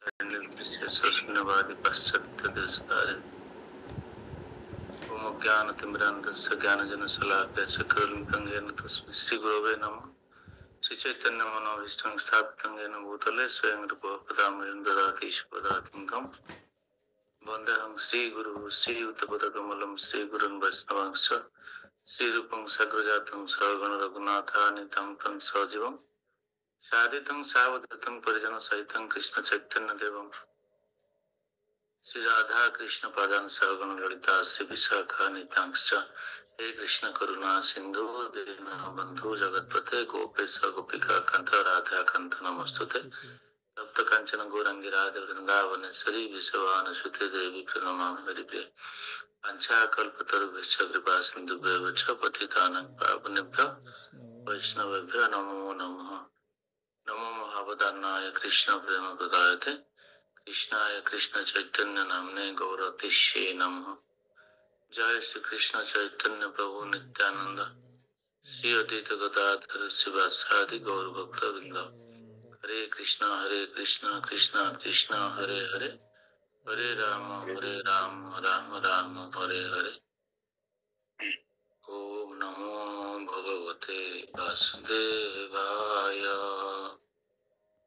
शून्यवादी पाश्चात्य देशतारे ओम ज्ञानतिमिरान्धस्य ज्ञानजनशलाकया चक्रलिङ्गेन तस्मै श्रीगुरवे नमः। श्रीचैतन्य मनोभीष्टं स्थापितं येन भूतले स्वयं रूपः पदामृतं ददाति ईशपदात्मकं वन्देऽहं श्रीगुरुः श्रीयुतपदकमलं श्रीगुरुन् वैष्णवांश्च श्रीरूपं साग्रजातं सगण रघुनाथान्वितं तं सजीवं सादितं सावधूतं परिजनसहितं कृष्ण चैतन्यदेवं श्री राधा कृष्ण पादान सगण ललिता श्री विशाखा नितांश्च हे कृष्ण करुणा सिंधु दीनबंधु जगतपते गोपेश गोपिका कांत राधा कांत नमस्तुते तप्त कांचन गौरंगी राधे वृंदावनेश्वरी विश्ववानुसुते देवी प्रणमामि हरिप्रिये पंचाकल्पतरुभ्यश्च कृपा सिन्धुभ्यश्च पतितानां पावनेभ्यो वैष्णवेभ्यो नमो नमः। नमो महावदान्नाय कृष्ण प्रेम प्रदायते कृष्णाय कृष्ण चैतन्य नामने गौरतिष्ये नमः। जय श्री कृष्ण चैतन्य प्रभु नित्यानंद श्री अद्वैत गदाधर शिवासादि गौर भक्त वृंद। हरे कृष्ण कृष्ण कृष्ण हरे हरे, हरे राम राम राम हरे हरे। ओम नमो भगवते वासुदेवाय।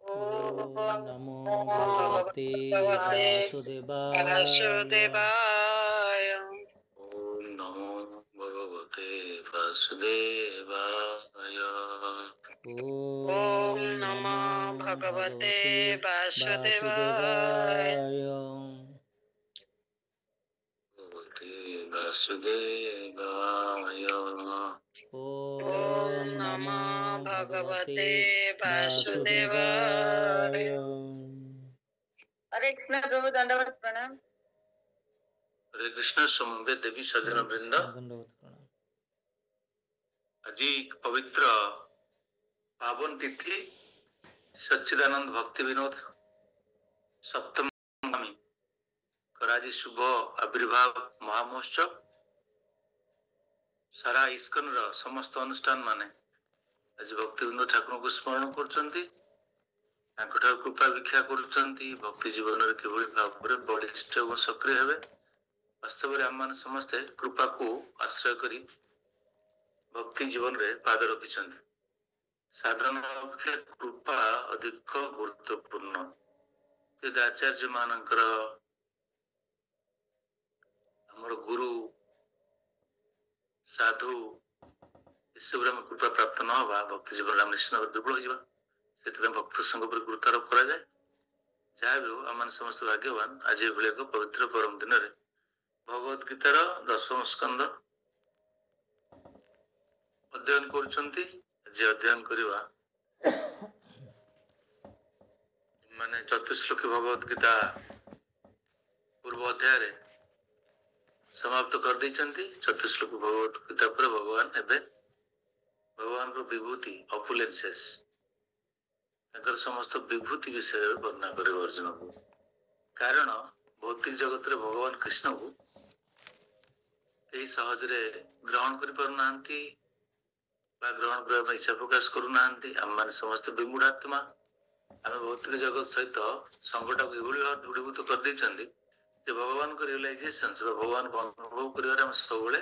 ओम नमो भगवते वासुदेवाय। ओम नमो भगवते वासुदेवाय। ओम नमो भगवते वासुदेवाय। भगवते वासुदेवाय। ओम नमो भगवते वासुदेवाय। हरे कृष्ण प्रभु दंडवत प्रणाम। हरे कृष्ण समवेत देवी सज्जन वृंद। আজি पवित्र पावन तिथि सच्चिदानंद भक्ति विनोद सप्तमी कराजी शुभ आविर्भाव महामहोत्सव सारा इस्कन र समस्त अनुष्ठान माने आज भक्ति विनोद ठाकुर को स्मरण करछंती, तांकठार कृपा भिक्षा करूछंती। भक्ति जीवन रे किभଳି भाବରେ बलिष्ठ और सक्रिय हेबे वास्तव रे हम मान समस्ते कृपा को आश्रय करी भक्ति जीवन रे पाद रखिछंती। साधारण अपेक्षा कृपा अधिक गुरुत्वपूर्ण। यदि आचार्य मानकर हमर गुरु साधु ईश्वर में कृपा प्राप्त न होगा भक्ति जीवन राम निश्चित दुर्बल हो से भक्त संग पर गुरुत्वारोप करा जाए। जहाँ भी हो आम समस्त भाग्यवान आज ये एक पवित्र परम दिन में भगवत गीतार 10म स्कंद अध्ययन करुछंती। जे अध्ययन करवा माने 34 श्लोकी भगवत गीता पूर्व अध्याय रे समाप्त कर देछंती। 34 श्लोकी भगवत गीता पर भगवान एबे भगवान को विभूति अपुलेंसेस ताकर समस्त विभूति विषय वर्णना करे अर्जुन को। कारण भौतिक जगत रे भगवान कृष्ण को कई सहज रे ग्रहण कर पारु नांती बा ग्रहण करबा इच्छा प्रकाश करू नांती। हम माने समस्त विमूढ़ात्मा आम भौतिक जगत सहित संगठन को एभली भाव दृढ़ीभूत कर देछंती जे भगवान को रियलाइजेशन से भगवान को अनुभव करिवार हम सबले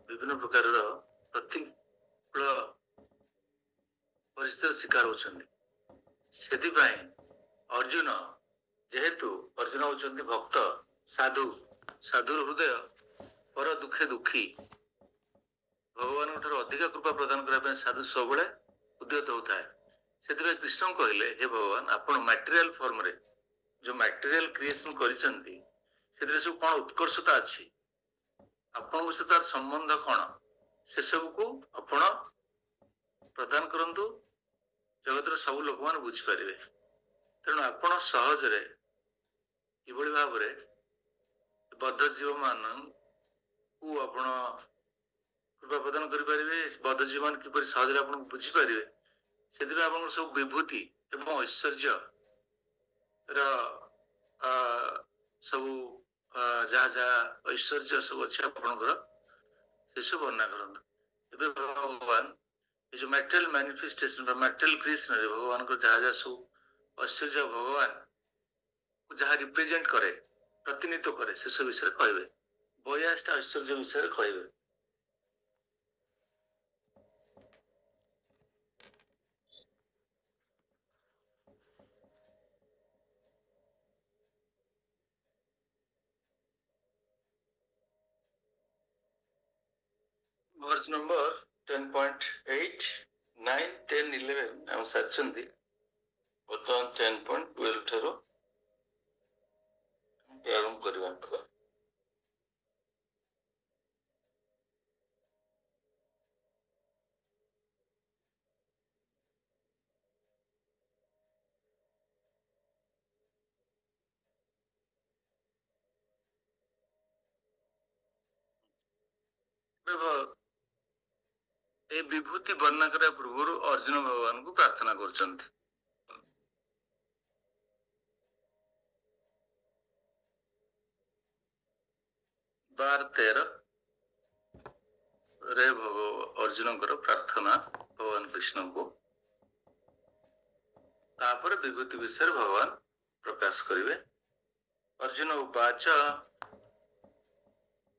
विभिन्न प्रकार प्रतिकूल परिस्थिति शिकार होछंती। सेति अर्जुन जेहेतु अर्जुन होछंती भक्त साधु साधुर हृदय पर दुखे दुखी भगवान अधिक कृपा प्रदान करने साधु सब उद्यत होता है। से कृष्ण कहले हे भगवान आपण मटेरियल फॉर्म रे जो मटेरियल क्रिएशन करिसंती से सब कौन उत्कर्षता अच्छी आपण से तार संबंध कौन से सब को आपण प्रदान करंतु जगत सब लोक मान बुझी पारे। तेणु आपण सहज रे किभଳି भाବରେ बद्ध जीव मान को आपण कृपा प्रदान करि परिबे। बद्ध जीवन किपरि सहज रे आपण बुझी परिबे सेदिबे आपण सब विभूति एवं ऐश्वर्य र सब जहाँ जहाँ ऐश्वर्य सब अच्छे आपणकर से सब वर्णना करंतु। एबे भगवान ये जो मटेरियल मैनिफेस्टेशन बा मटेरियल क्रिएशन रे भगवान को जहाँ जहाँ सब ऐश्वर्य भगवान जहाँ रिप्रेजेंट करे प्रतिनिधित्व करे से सब विषय कहबे 82 ऐश्वर्य विषय कहबे वर्स नंबर 10.8 9 10 11 हम साचंदी वर्तमान 10.12 ठारो प्रारंभ करबा ए विभूति वर्णना करा पूर्व अर्जुन भगवान को प्रार्थना करछंती 12-13 रे अर्जुन प्रार्थना भगवान कृष्ण को तापर विभूति विषय भगवान प्रकाश करिवे अर्जुन उवाच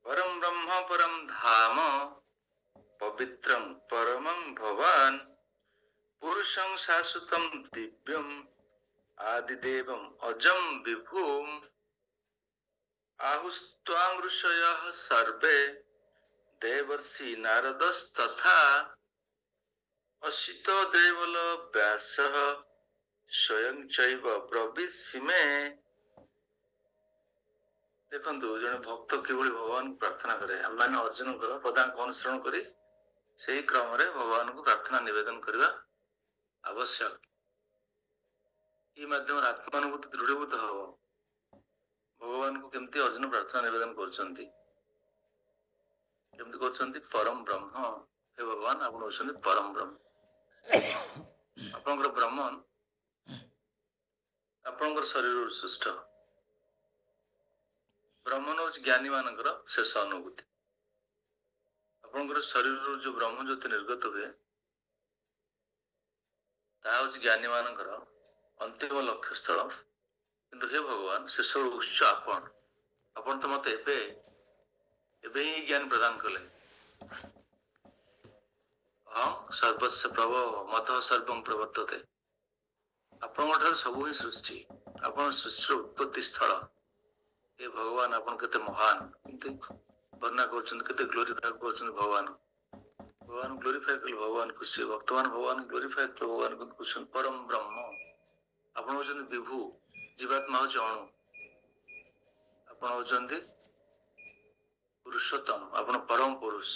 परम ब्रह्म परम धाम पवित्रं परमं भवान पुरुषं शाश्वतं दिव्यं आदिदेवं अजं विभुम आहुस्त्वां ऋषयः सर्वे देवर्षि नारदस्तथा असितो देवल व्यासः स्वयं चैव प्रविशिमे देखंतु जने भक्त किभଳି भगवान प्रार्थना करे हमने अर्जुन को पदांक अनुसरण करी सही क्रम रे भगवान को प्रार्थना निवेदन करबा आवश्यक ई माध्यम आत्मानुभूति दृढ़ीभूत हो भगवान को केमती अर्जुन प्रार्थना निवेदन करछंती केमती करछंती परम ब्रह्म हे भगवान आपण होछंती परम ब्रह्म आपनकर ब्रह्मन आपनकर शरीर सृष्ट ब्रह्मन होछ ज्ञानी मानकर शेष अनुभूति आपनकर शरीर जो ब्रह्म ज्योति निर्गत हुए ता होछ ज्ञानी मानकर अंतिम लक्ष्य स्थल किंतु हे भगवान शेष उच्च आपण तो मत एबे ही ज्ञान प्रदान कले हम सर्वस्व प्रभव मत सर्वं प्रवर्तते आपण सब ही सृष्टि आपण सृष्टि उत्पत्ति स्थल हे भगवान आपण केते महान किंतु वर्णना करछन केते ग्लोरीफाई करछन भगवान ग्लोरीफाई कल भगवान खुशी भक्तमान भगवान ग्लोरीफाई कल भगवान को खुशी परम ब्रह्म आपण होछन विभु जीवात्मा होछ अणु आपण होछन पुरुषोत्तम आपण परम पुरुष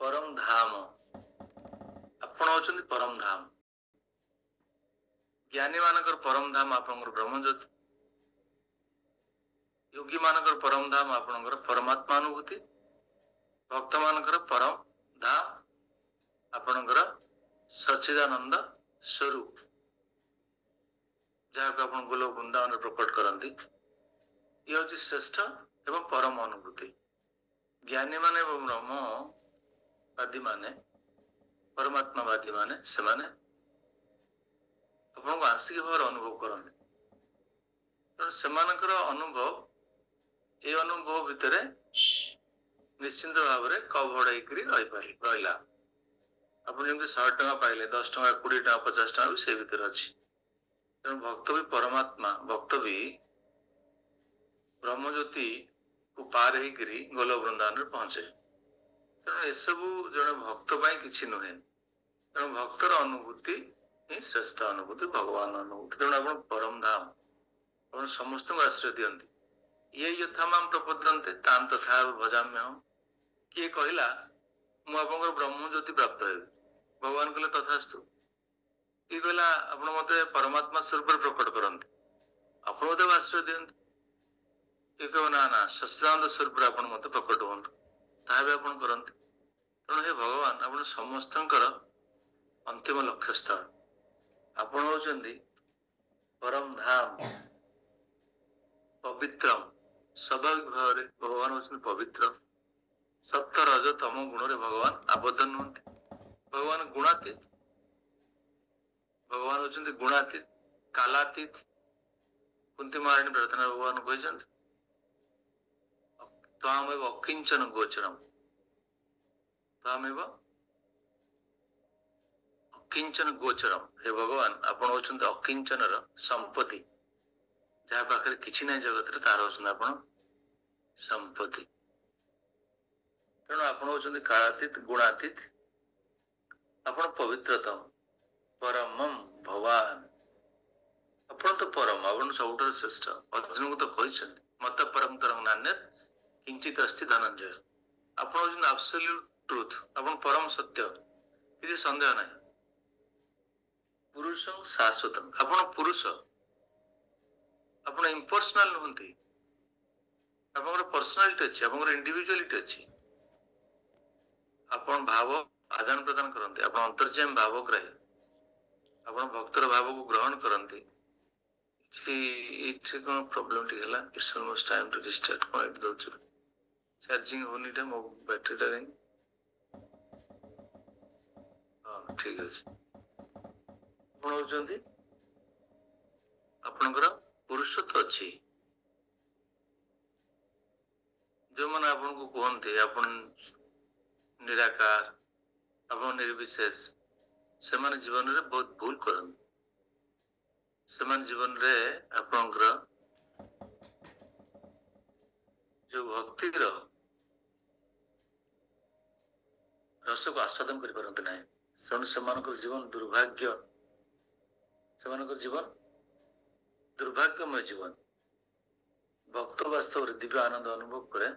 परम धाम आपण होछन परम धाम ज्ञानी मानकर परम धाम आपनकर ब्रह्म ज्योति योगी मानकर परम धाम आपनकर परमात्मा अनुभूति भक्त मानकर परम धाम आपनकर सच्चिदानंद स्वरूप जहाँ को आपण गोलोक वृंदावन प्रकट करंती ये होची श्रेष्ठ एवं परम अनुभूति ज्ञानी माने एवं ब्रह्मवादी माने परमात्मावादी माने से माने आपन को आंशिक भाव अनुभव करते तेणु सेमानकर अनुभव ये अनुभव भितर निश्चिंत भाव में कभर रहा आप जमी 100 टका पाइले 10 टका 20 टका 50 टका भी से भीतर अच्छी तेणु भक्त भी परमात्मा भक्त भी ब्रह्मज्योति को पार होकर गोल वृंदावन पहुंचे तेणु ये सब जड़े भक्त कि नुहे तेणु भक्तर अनुभूति ही श्रेष्ठ अनुभूति भगवान अनुभूति तेणु आप परम धाम आप समस्त को आश्रय दियंती ये यथा माम प्रपद्यन्ते तान तथा भजाम्य हम किए कहला मु आपनकर ब्रह्म ज्योति प्राप्त हेबी भगवान कहले तथास्तु किए कहला आपण मते परमात्मा स्वरूप प्रकट करंती आपण मते आश्रय दियंती किए कह ना ना सच्चिदानंद स्वरूप आपण मते प्रकट होंतु ताहा भी आपण करंती तेणु हे भगवान आपण समस्तंकर अंतिम लक्ष्य स्थल आपण होचंदी परम धाम पवित्र स्वाभाविक भाव में भगवान होचंदी पवित्र सप्त रज तम गुण रे भगवान आबद्ध नुहंती भगवान गुणातीत भगवान होचंदी गुणातीत कालातीत कुंती महाराणी प्रार्थना भगवान कहते त्वामेव अकिंचन गोचरम त्वामेव अकिंचन गोचरम हे भगवान आपण होचंत अकिंचन संपत्ति जहाँ पाखे किसी ना जगत तार होचंत आपण संपत्ति तेणु आपण होचंत कालातीत गुणातीत आपण पवित्रतम परमम भगवान आपण तो परम आपण सबुठ श्रेष्ठ अर्जुन को तो कहते मत परम तरंग नान्य किंचित अस्ति धनंजय आपण होचंत एब्सोल्यूट ट्रुथ आपण परम सत्य किसी संदेह नहीं पुरुष शाश्वत आपण पुरुष आपण इम्पर्सनाल नुहंती आपण पर्सनालिटी अच्छी आपण इंडिविजुअलिटी अच्छी आपण भाव आदान प्रदान करते आपण अंतर्जाम भाव ग्राही आपण भक्तर भाव को ग्रहण करते कौन प्रॉब्लम टी है it's almost time to restart point दो चार्जिंग होनी टा मो बैटरी टा नहीं हां ठीक है आपण होचंती आपनकर पुरुषत्व अच्छी जो मन आपन को कहते अपन निराकार अपन निर्विशेष से मन जीवन रे बहुत भूल करन से मन जीवन रे आपनकर जो भक्ति रो रस को आस्वादन कर परंत नाही समान जीवन दुर्भाग्य से जीवन दुर्भाग्यमय जीवन भक्त वास्तव दिव्य आनंद अनुभव करे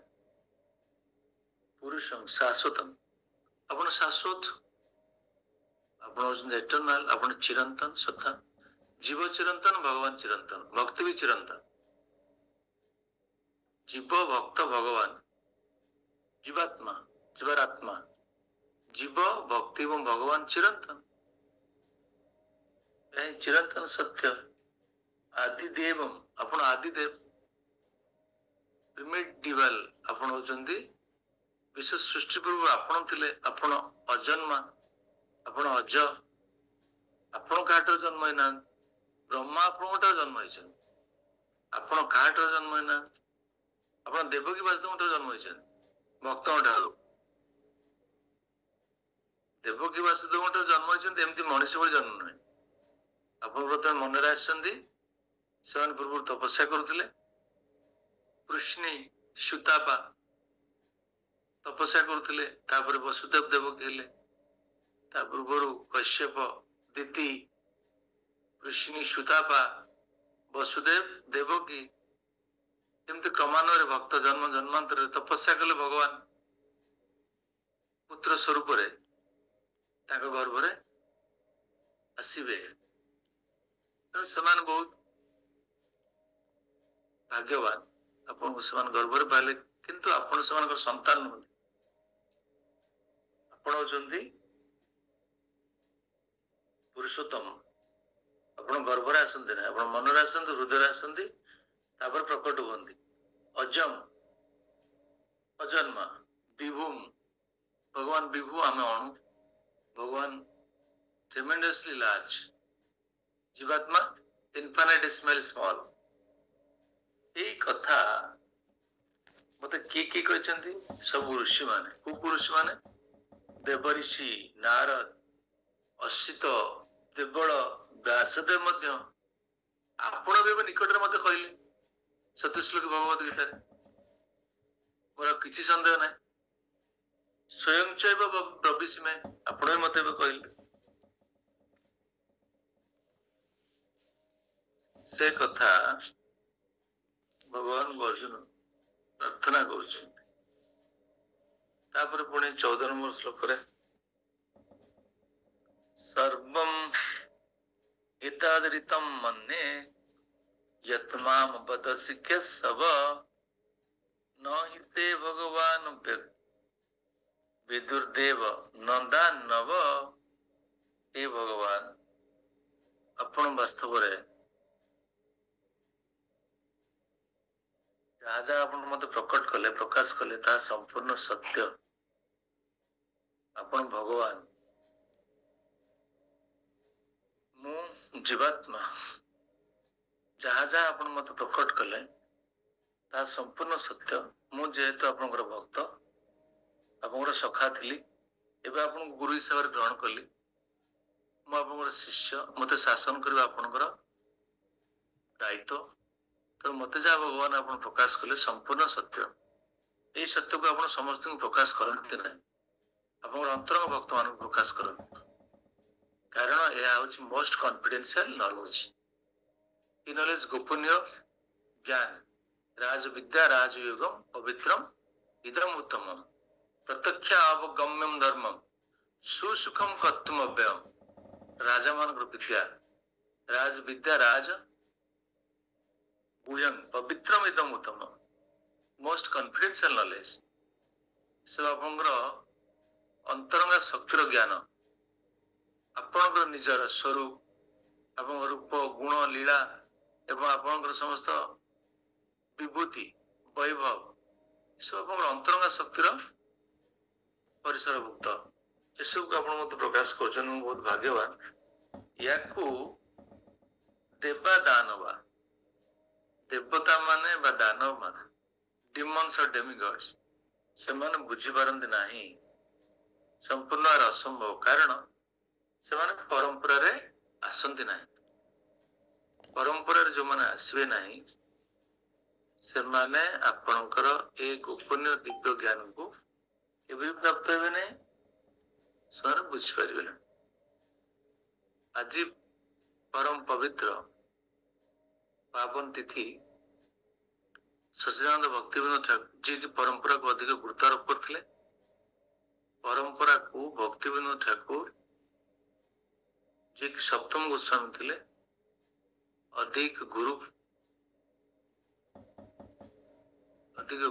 पुरुषम शाश्वतम आपण शाश्वत आपण एटर्नल आपण चिरंतन सत्ता जीव चिरंतन भगवान चिरंतन भक्ति भी चिरंतन जीव भक्त भगवान जीवात्मा जीवात्मा जीव भक्ति एवं भगवान चिरंतन चिरंतन सत्य आदिदेव आपण आदिदेव प्रिमिटिवल आपण होचंती विश्व सृष्टि पूर्व आपण थिले आपण अजन्मा आपण अज आपण काटर जन्म हैना ब्रह्मा आपण जन्म हैछन आपण काटर जन्म हैना आपण देवकी वासुदेव जन्म हैछन भक्त ठारू देवकी वासुदेव जन्म हैछन एमती मनुष्य भली जन्म नहीं आपण प्रथम मन रे आछंदी सेवन पूर्व तपस्या करुथिले कृष्णी सुतापा तपस्या करुथिले तापर वसुदेव देवकी हेले ता पूर्व कश्यप दिति कृष्णी सुतापा वसुदेव देवकी एमती क्रमान्वये भक्त जन्म जन्मांतर तपस्या कले भगवान पुत्र स्वरूप रे ताको गर्भ रे आसीबे समान बहुत भाग्यवान अपन समान गर्भ रे पाले किंतु अपन समान संतान नुहति आपण होचंती पुरुषोत्तम आपण गर्भ रे आसंती ना आपण मन रे आसंती हृदय रे आसंती तापर प्रकट होंती अजम अजन्मा विभुम भगवान विभु आमे अणु भगवान ट्रेमेंडसली लार्ज जीवात्मा इनफाइनाइटेसिमल स्मॉल यही कथा मते किए कहते सब ऋषि माने को ऋषि माने देवऋषि नारद असित देवल व्यासदेव मध्य आपण भी निकट में मते कहले सत्यश्लोक भगवत गीता मोर किसी संदेह ना स्वयं चैव प्रविश में आपण भी मते कहले से कथा भगवान अर्जुन प्रार्थना कर पुणी 14 नंबर श्लोक रे सर्वं एतादृतं मन्ये यत्माम वदसि केशव न हि ते भगवान विदुर्देव नंदानव हे भगवान आपण वास्तव रे जहाँ आपण मत प्रकट कले प्रकाश कले ता संपूर्ण सत्य आपण भगवान मु जीवात्मा जहाँ जहाँ आपण मत प्रकट कले ता संपूर्ण सत्य। मु जेहेतु आपणकर भक्त आपणकर सखा थिली एबे आपण गुरु हिसाब रे ग्रहण कली मु आपणकर शिष्य मते शासन करबा आपणकर दायित्व। तो मते जहाँ भगवान आपण प्रकाश कले संपूर्ण सत्य यही सत्य को आपण समस्त प्रकाश करते ना आपणकर अंतरंग भक्त मान प्रकाश करते कारण यह हूँ मोस्ट कॉन्फिडेंशियल नॉलेज। ये नॉलेज गोपनीय ज्ञान राज विद्या राजयोगम पवित्रम इदम उत्तम प्रत्यक्ष अवगम्यम धर्मम सुसुखम कर्तुम अव्ययम। राजा मान विद्या राज विद्या राज गुह्यम पवित्रम इदम उत्तम मोस्ट कॉन्फिडेंशियल नॉलेज सब आपंकर अंतरंग शक्तिर ज्ञान आपंकर निजर स्वरूप आप रूप गुण लीला एवं आपंकर समस्त विभूति वैभव सब आप अंतरंग शक्तिर परिसरभुक्त एसबू को आप प्रकाश कर बहुत भाग्यवान। या देवा दानवा देवता माने बा दानव माने डिमन्स और डेमिगॉड्स से माने बुझी पारंती नाही संपूर्ण असंभव कारण से माने परंपरा रे आसंती नाही परंपरा रे जो माने आसबे नाही से माने आपनकर ए गोपनीय दिव्य ज्ञान को केबे प्राप्त हेबे नहीं सर बुझी पारिबे ना। आज परम पवित्र पावन तिथि सच्चिदानंद भक्तिविनोद ठाकुर जी की परंपरा को अधिक गुरुत्व आरोप करथिले। परंपरा को भक्तिविनोद ठाकुर जी की सप्तम गोस्वामी थिले अधिक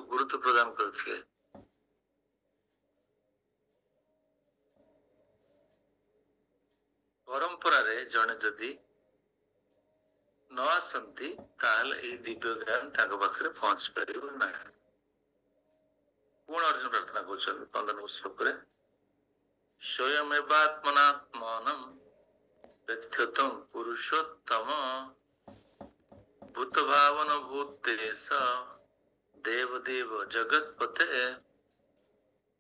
गुरुत्व प्रदान करथिले। परंपरा रे जने जदि न आसंती ताहले ए दिव्य ज्ञान ताको पाखरे पहुंच परिबो ना। पूर्ण अर्जुन प्रार्थना करछन 15 श्लोक रे स्वयमेवात्मनात्मानं व्यथ्यतं पुरुषोत्तम भूत भावन भूतेश देव जगतपते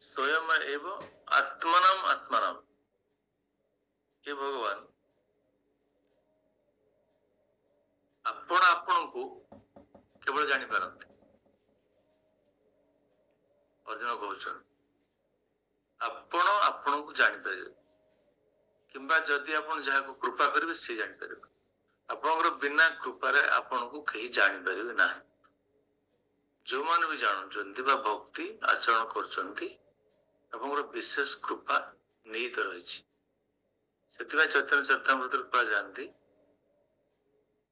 स्वयं एव आत्मनम आत्मनम। हे भगवान आपण आपण को केवल जानी पारंती। अर्जुन कहउछन आपण आपण को जानी पारे किंबा जदि आपण जहा को कृपा करिवे से जानी पारे आपनकर बिना कृपा रे आपण को कहीं जानी पारिबे ना। जो मान भी जानुचंती बा भक्ति आचरण करचंती आपनकर विशेष कृपा निहित रहिछि। सेतिबा चैतन्य चरितामृत कृपा जानती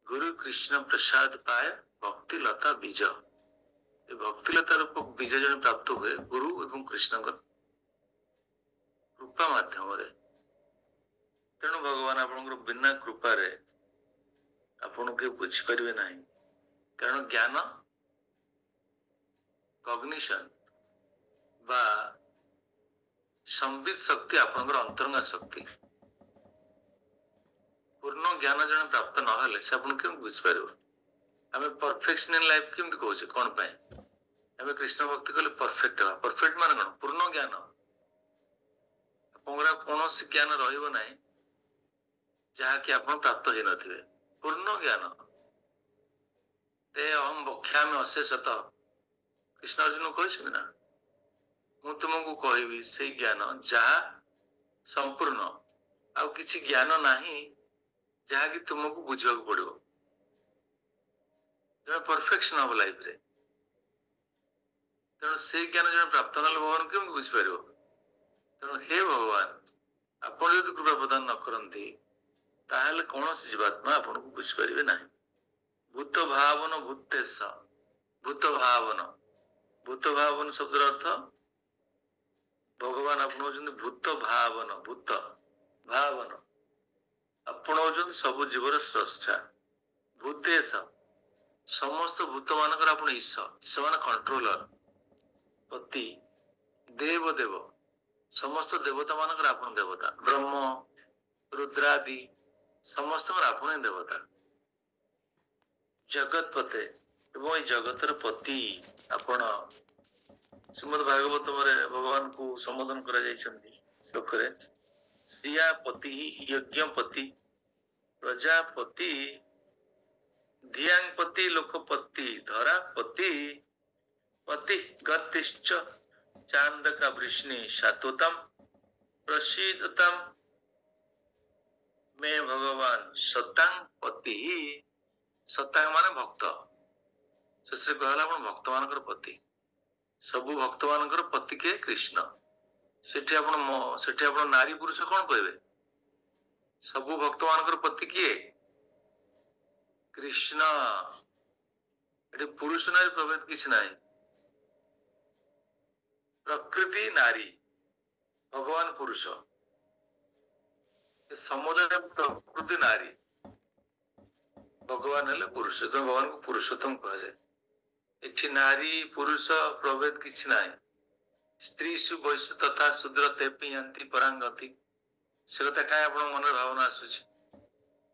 गुरु कृष्ण प्रसाद पाए भक्ति लता बीज ये भक्ति लता रूप बीज जन प्राप्त हुए गुरु एवं कृष्ण कृपा माध्यम रे। तेणु भगवान आपनकर बिना कृपा रे आपण के बुझी परिबे नाही कारण ज्ञान कॉग्निशन बा संबित शक्ति आपनकर अंतरंग शक्ति पूर्ण ज्ञान जन प्राप्त न हेले से आपण के बुझी परिबो। हमें परफेक्शन इन लाइफ केमति कहउछे कोन पय हमें कृष्ण भक्ति कले परफेक्ट बा परफेक्ट माने कोन पूर्ण ज्ञान आपनकर कोनोसी ज्ञान रहिबो नाही जहा कि आपण प्राप्त हे नथिबे पूर्ण ज्ञान ते अहम बख्यामि अशेषत कृष्ण अर्जुन कहछि ना मु तुमको कहबी से ज्ञान जहा संपूर्ण आ किछि ज्ञान नाही जहा कि तुमको बुझिबा को पड़िबो जब परफेक्शन ऑफ लाइफ रे। तेणु से ज्ञान जन प्राप्त नले भगवान केम बुझि पारिबो। तेणु हे भगवान आपण यदि कृपा प्रदान न करंती ताहले कोनोसी जीवात्मा आपण को बुझि पारिबे नाही। भूत भावन भूतेश भूत भावन शब्द अर्थ भगवान आपण होचंदी भूत भावन आपण होचंदी सब जीवर स्रष्टा भूतेश समस्त भूत मानकर आपण ईश मान कंट्रोलर पति देव समस्त देवता मानकर आपण देवता ब्रह्म रुद्रादि समस्त आपण देवता ଜଗତପତେ ଏବଂ ଏଇ ଜଗତର ପତି ଆପଣ ଶ୍ରୀମଦ୍ ଭାଗବତରେ ଭଗବାନଙ୍କୁ ସମ୍ବୋଧନ କରାଯାଇଛନ୍ତି ଶ୍ଲୋକରେ ଶ୍ରିୟାପତି ଯଜ୍ଞପତି ପ୍ରଜାପତି ଧିୟାଂପତି ଲୋକପତି ଧରାପତି ପତି ଗତିଶ୍ଚ ଚାନ୍ଦକ ବୃଷ୍ଣି ସାତ୍ୱତମ୍ ପ୍ରସିଦତମ୍ ମେ ଭଗବାନ ସତାଂ ପତି ସତାଂ ମାନେ ଭକ୍ତ ଶେଷରେ କହିଲା ଆପଣ ଭକ୍ତ ମାନଙ୍କର ପତି ସବୁ ଭକ୍ତ ମାନଙ୍କର ପତି କିଏ କୃଷ୍ଣ ସେଠି ଆପଣ ନାରୀ ପୁରୁଷ କଣ କହିବେ ସବୁ ଭକ୍ତ ମାନଙ୍କର ପତି କିଏ କୃଷ୍ଣ ଏଠି ପୁରୁଷ ନାରୀ ପ୍ରଭେଦ କିଛି ନାହିଁ ପ୍ରକୃତି ନାରୀ ଭଗବାନ ପୁରୁଷ ସମୁଦାୟ ପ୍ରକୃତି ନାରୀ ଭଗବାନ ହେଲେ ପୁରୁଷ ତେଣୁ ଭଗବାନଙ୍କୁ ପୁରୁଷୋତ୍ତମ କୁହାଯାଏ ଏଠି ନାରୀ ପୁରୁଷ ପ୍ରଭେଦ କିଛି ନାହିଁ ସ୍ତ୍ରୀ ସୁବୈଶ୍ୟ ତଥା ଶୂଦ୍ର ତେ ପିୟନ୍ତି ପରାଙ୍ଗତି ସେ କଥା କାହିଁ ଆପଣଙ୍କ ମନରେ ଭାବନା ଆସୁଛି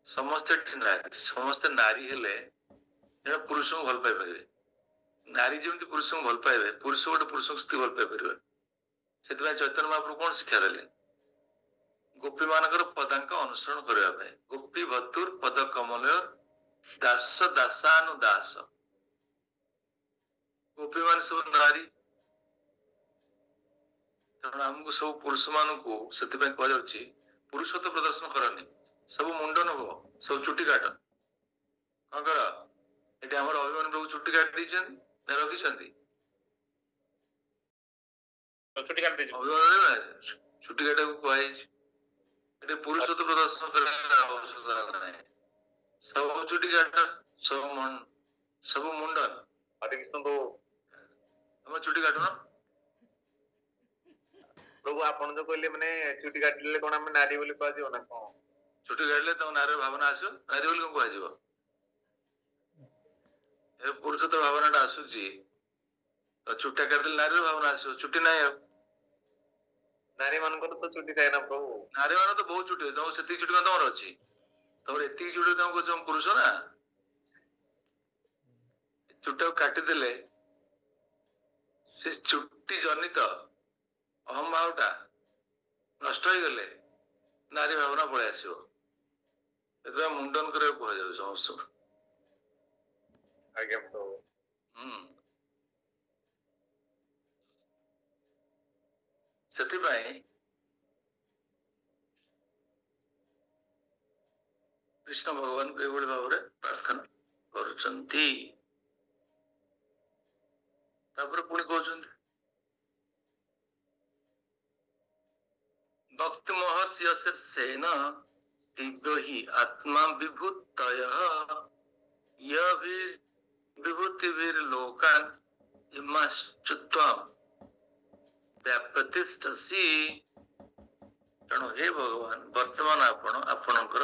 ସମସ୍ତେ ନାରୀ ହେଲେ ପୁରୁଷଙ୍କୁ ଭଲ ପାଇପାରିବେ ନାରୀ ଯେମିତି ପୁରୁଷଙ୍କୁ ଭଲ ପାଇବେ ପୁରୁଷ ଗୋଟେ ପୁରୁଷଙ୍କୁ ସ୍ତ୍ରୀ ଭଲ ପାଇପାରିବେ ସେଥିପାଇଁ ଚୈତନ୍ୟ ମହାପ୍ରଭୁ କଣ ଶିକ୍ଷା ଦେଲେ ଗୋପୀ ମାନଙ୍କର ପଦାଙ୍କ ଅନୁସରଣ କରିବା ପାଇଁ ଗୋପୀ ଭତୁର ପଦ କମଲୟ ଦାସ ଦାସାନୁଦାସ ଗୋପୀ ମାନେ ସବୁ ନାରୀ ତେଣୁ ଆମକୁ ସବୁ ପୁରୁଷ ମାନଙ୍କୁ ସେଥିପାଇଁ କୁହାଯାଉଛି ପୁରୁଷତ୍ୱ ପ୍ରଦର୍ଶନ କରନି ସବୁ ମୁଣ୍ଡନ ହୁଅ ସବୁ ଚୁଟି କାଟ କଣ କର ଏଠି ଆମର ଅଭିମାନ ପ୍ରଭୁ ଚୁଟି କାଟି ଦେଇଛନ୍ତି ନା ରଖିଛନ୍ତି ଚୁଟି କାଟିବାକୁ କୁହାଯାଇଛି ଏଠି ପୁରୁଷତ୍ୱ ପ୍ରଦର୍ଶନ କରିବା ଆବଶ୍ୟକତା ନାହିଁ ସବୁ ଚୁଟି କାଟ ସବୁ ମୁଣ୍ଡନ ତମେ ଚୁଟି କାଟୁନ ପ୍ରଭୁ ଆପଣ ଯୋଉ କହିଲେ ମାନେ ଚୁଟି କାଟିଲେ କଣ ଆମେ ନାରୀ ବୋଲି କୁହାଯିବ ନା କଣ ଚୁଟି କାଟିଲେ ତମ ନାରୀର ଭାବନା ଆସିବ ନାରୀ ବୋଲି କଣ କୁହାଯିବ ଏ ପୁରୁଷତ୍ୱ ଭାବନା ଟା ଆସୁଛି ଚୁଟି କାଟିଲେ ନାରୀର ଭାବନା ଆସିବ ଚୁଟି ନାହିଁ ଆଉ ନାରୀ ମାନଙ୍କର ତ ଚୁଟି ଥାଏ ନା ପ୍ରଭୁ ନାରୀ ମାନଙ୍କର ତ ବହୁତ ଚୁଟି ତମ ସେତିକି ଚୁଟି ତମର ଅଛି ତମର ଏତିକି ଚୁଟି ତମକୁ କହୁଛ ପୁରୁଷ ନା ଚୁଟାକୁ କାଟିଦେଲେ ସେ ଚୁଟି ଜନିତ ଅହମ ଭାବଟା ନଷ୍ଟ ହେଇଗଲେ ନାରୀ ଭାବନା ପଳେଇ ଆସିବ ସେଥିପାଇଁ ମୁଣ୍ଡନ କରିବାକୁ କୁହାଯାଉଛି ସମସ୍ତଙ୍କୁ ଆଜ୍ଞା ପ୍ରଭୁ ସେଥିପାଇଁ କୃଷ୍ଣ ଭଗବାନଙ୍କୁ ଏଭଳି ଭାବରେ ପ୍ରାର୍ଥନା କରୁଛନ୍ତି ତାପରେ ପୁଣି କହୁଛନ୍ତି ଭକ୍ତି ମହର୍ଷି ସେନ ଦିବ୍ୟ ହି ଆତ୍ମା ବିଭୂତୟ ବିଭୂତିଭିର ଲୋକାନ ଇମାଶ୍ଚତ୍ୱାମ ବ୍ୟାପତିଷ୍ଠସି ତେଣୁ ହେ ଭଗବାନ ବର୍ତ୍ତମାନ ଆପଣଙ୍କର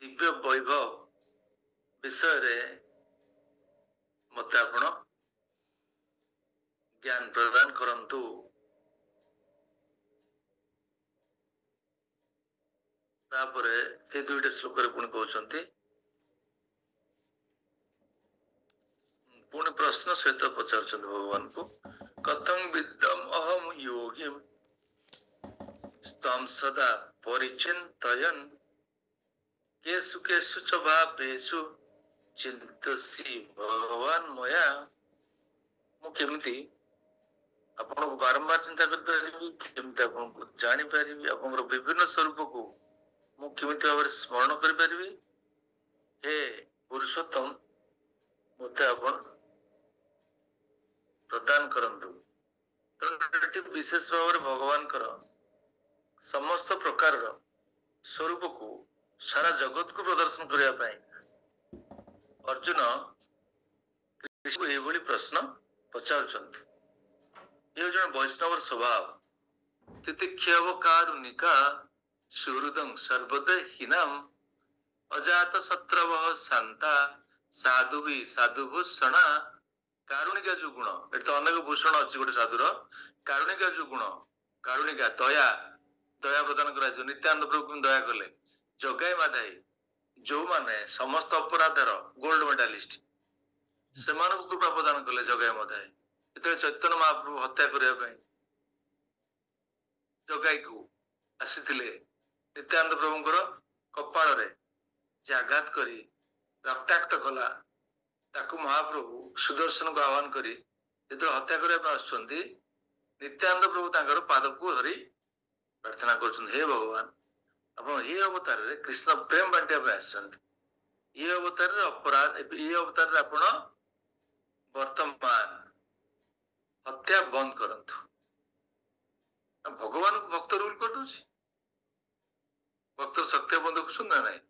ଦିବ୍ୟ ବୈଭବ ବିଷୟରେ ମତେ ଆପଣ ଜ୍ଞାନ ପ୍ରଦାନ କରନ୍ତୁ ତାପରେ ଏ ଦୁଇଟା ଶ୍ଲୋକରେ ପୁଣି କହୁଛନ୍ତି ପୁଣି ପ୍ରଶ୍ନ ସହିତ ପଚାରୁଛନ୍ତି ଭଗବାନଙ୍କୁ କଥଂ ବିଦ୍ୟମ୍ ଅହମ୍ ଯୋଗୀମ୍ ସ୍ତମ୍ ସଦା ପରିଚିନ୍ତୟନ୍ କେଷୁ କେଷୁ च ଭାବେଷୁ ଚିନ୍ତସି ଭଗବାନ ମୟା ମୁଁ କେମିତି ଆପଣଙ୍କୁ ବାରମ୍ବାର ଚିନ୍ତା କରିପାରିବି କେମିତି ଆପଣଙ୍କୁ ଜାଣିପାରିବି ଆପଣଙ୍କର ବିଭିନ୍ନ ସ୍ୱରୂପକୁ ମୁଁ କେମିତି ଭାବରେ ସ୍ମରଣ କରିପାରିବି ହେ ପୁରୁଷୋତ୍ତମ ମତେ ଆପଣ ପ୍ରଦାନ କରନ୍ତୁ ତେଣୁ ବିଶେଷ ଭାବରେ ଭଗବାନଙ୍କର ସମସ୍ତ ପ୍ରକାରର ସ୍ୱରୂପକୁ ସାରା ଜଗତକୁ ପ୍ରଦର୍ଶନ କରିବା ପାଇଁ ଅର୍ଜୁନ ଏଇଭଳି ପ୍ରଶ୍ନ ପଚାରୁଛନ୍ତି ଏ ଜଣେ ବୈଷ୍ଣବର ସ୍ୱଭାବ ତିତିକ୍ଷବ କାରୁଣିକା ସୁହୃଦଂ ସର୍ବଦା ହୀନମ୍ ଅଜାତ ଶତ୍ରବଃ ଶାନ୍ତା ସାଧୁବି ସାଧୁଭୂଷଣା କାରୁଣିକା ଯୋଉ ଗୁଣ ଏଠି ତ ଅନେକ ଭୂଷଣ ଅଛି ଗୋଟେ ସାଧୁର କାରୁଣିକା ଯୋଉ ଗୁଣ କାରୁଣିକା ଦୟା ପ୍ରଦାନ କରାଯିବ ନିତ୍ୟାନନ୍ଦ ପ୍ରଭୁଙ୍କୁ ଦୟା କଲେ ଜଗାଇ ମାଧାଇ जो माने समस्त अपराधर गोल्ड मेडालिस्ट से कृपा प्रदान कले जगह मधाए जो चैतन्य महाप्रभु हत्या करने जगाई को आसी नित्यानंद प्रभुंर कपाल रे जे आघात करी रक्ताक्त कला ताकू महाप्रभु सुदर्शन को आह्वान करी जो हत्या करने नित्यानंद प्रभु तांकर पाद को धरी प्रार्थना कर हे भगवान आप ये अवतार रे कृष्ण प्रेम बांटिया ये अवतार अपराध ये अवतार आप वर्तमान हत्या बंद करंतु भगवान को भक्त रूल कर दूची भक्त सत्य बंद देखुन ना नहीं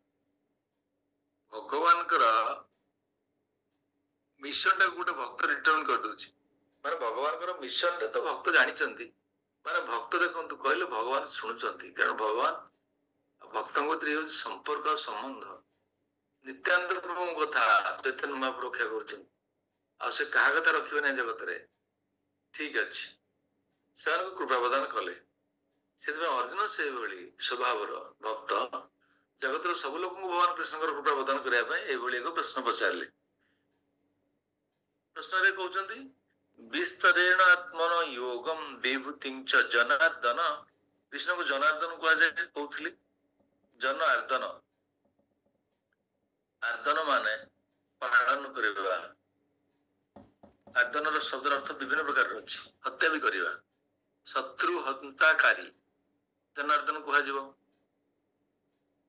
भगवान मिशन टा गोटे भक्त रिटर्न कर दूची माने भगवान मिशन टा तो भक्त जानी माने भक्त देखु कहले भगवान शुणुंट कारण भगवान भक्त संपर्क संबंध नित्यानंद प्रभु कथा चैतन्य महाप्रभु रक्षा कर क्या कथा रखे ना जगत रे ठीक अच्छे से कृपा प्रदान कले से अर्जुन से स्वभाव भक्त जगत सब लोक भगवान कृष्ण कृपा प्रदान करने एक प्रश्न पचारे प्रश्न कहते विस्तरेण आत्मन योगम विभूति जनार्दन कृष्ण को जनार्दन कहुए कहते जन आर्दन आर्दन माने पालन करवा आर्दन शब्द अर्थ विभिन्न प्रकार अच्छी हत्या भी करवा शत्रु हंताकारी जनार्दन कह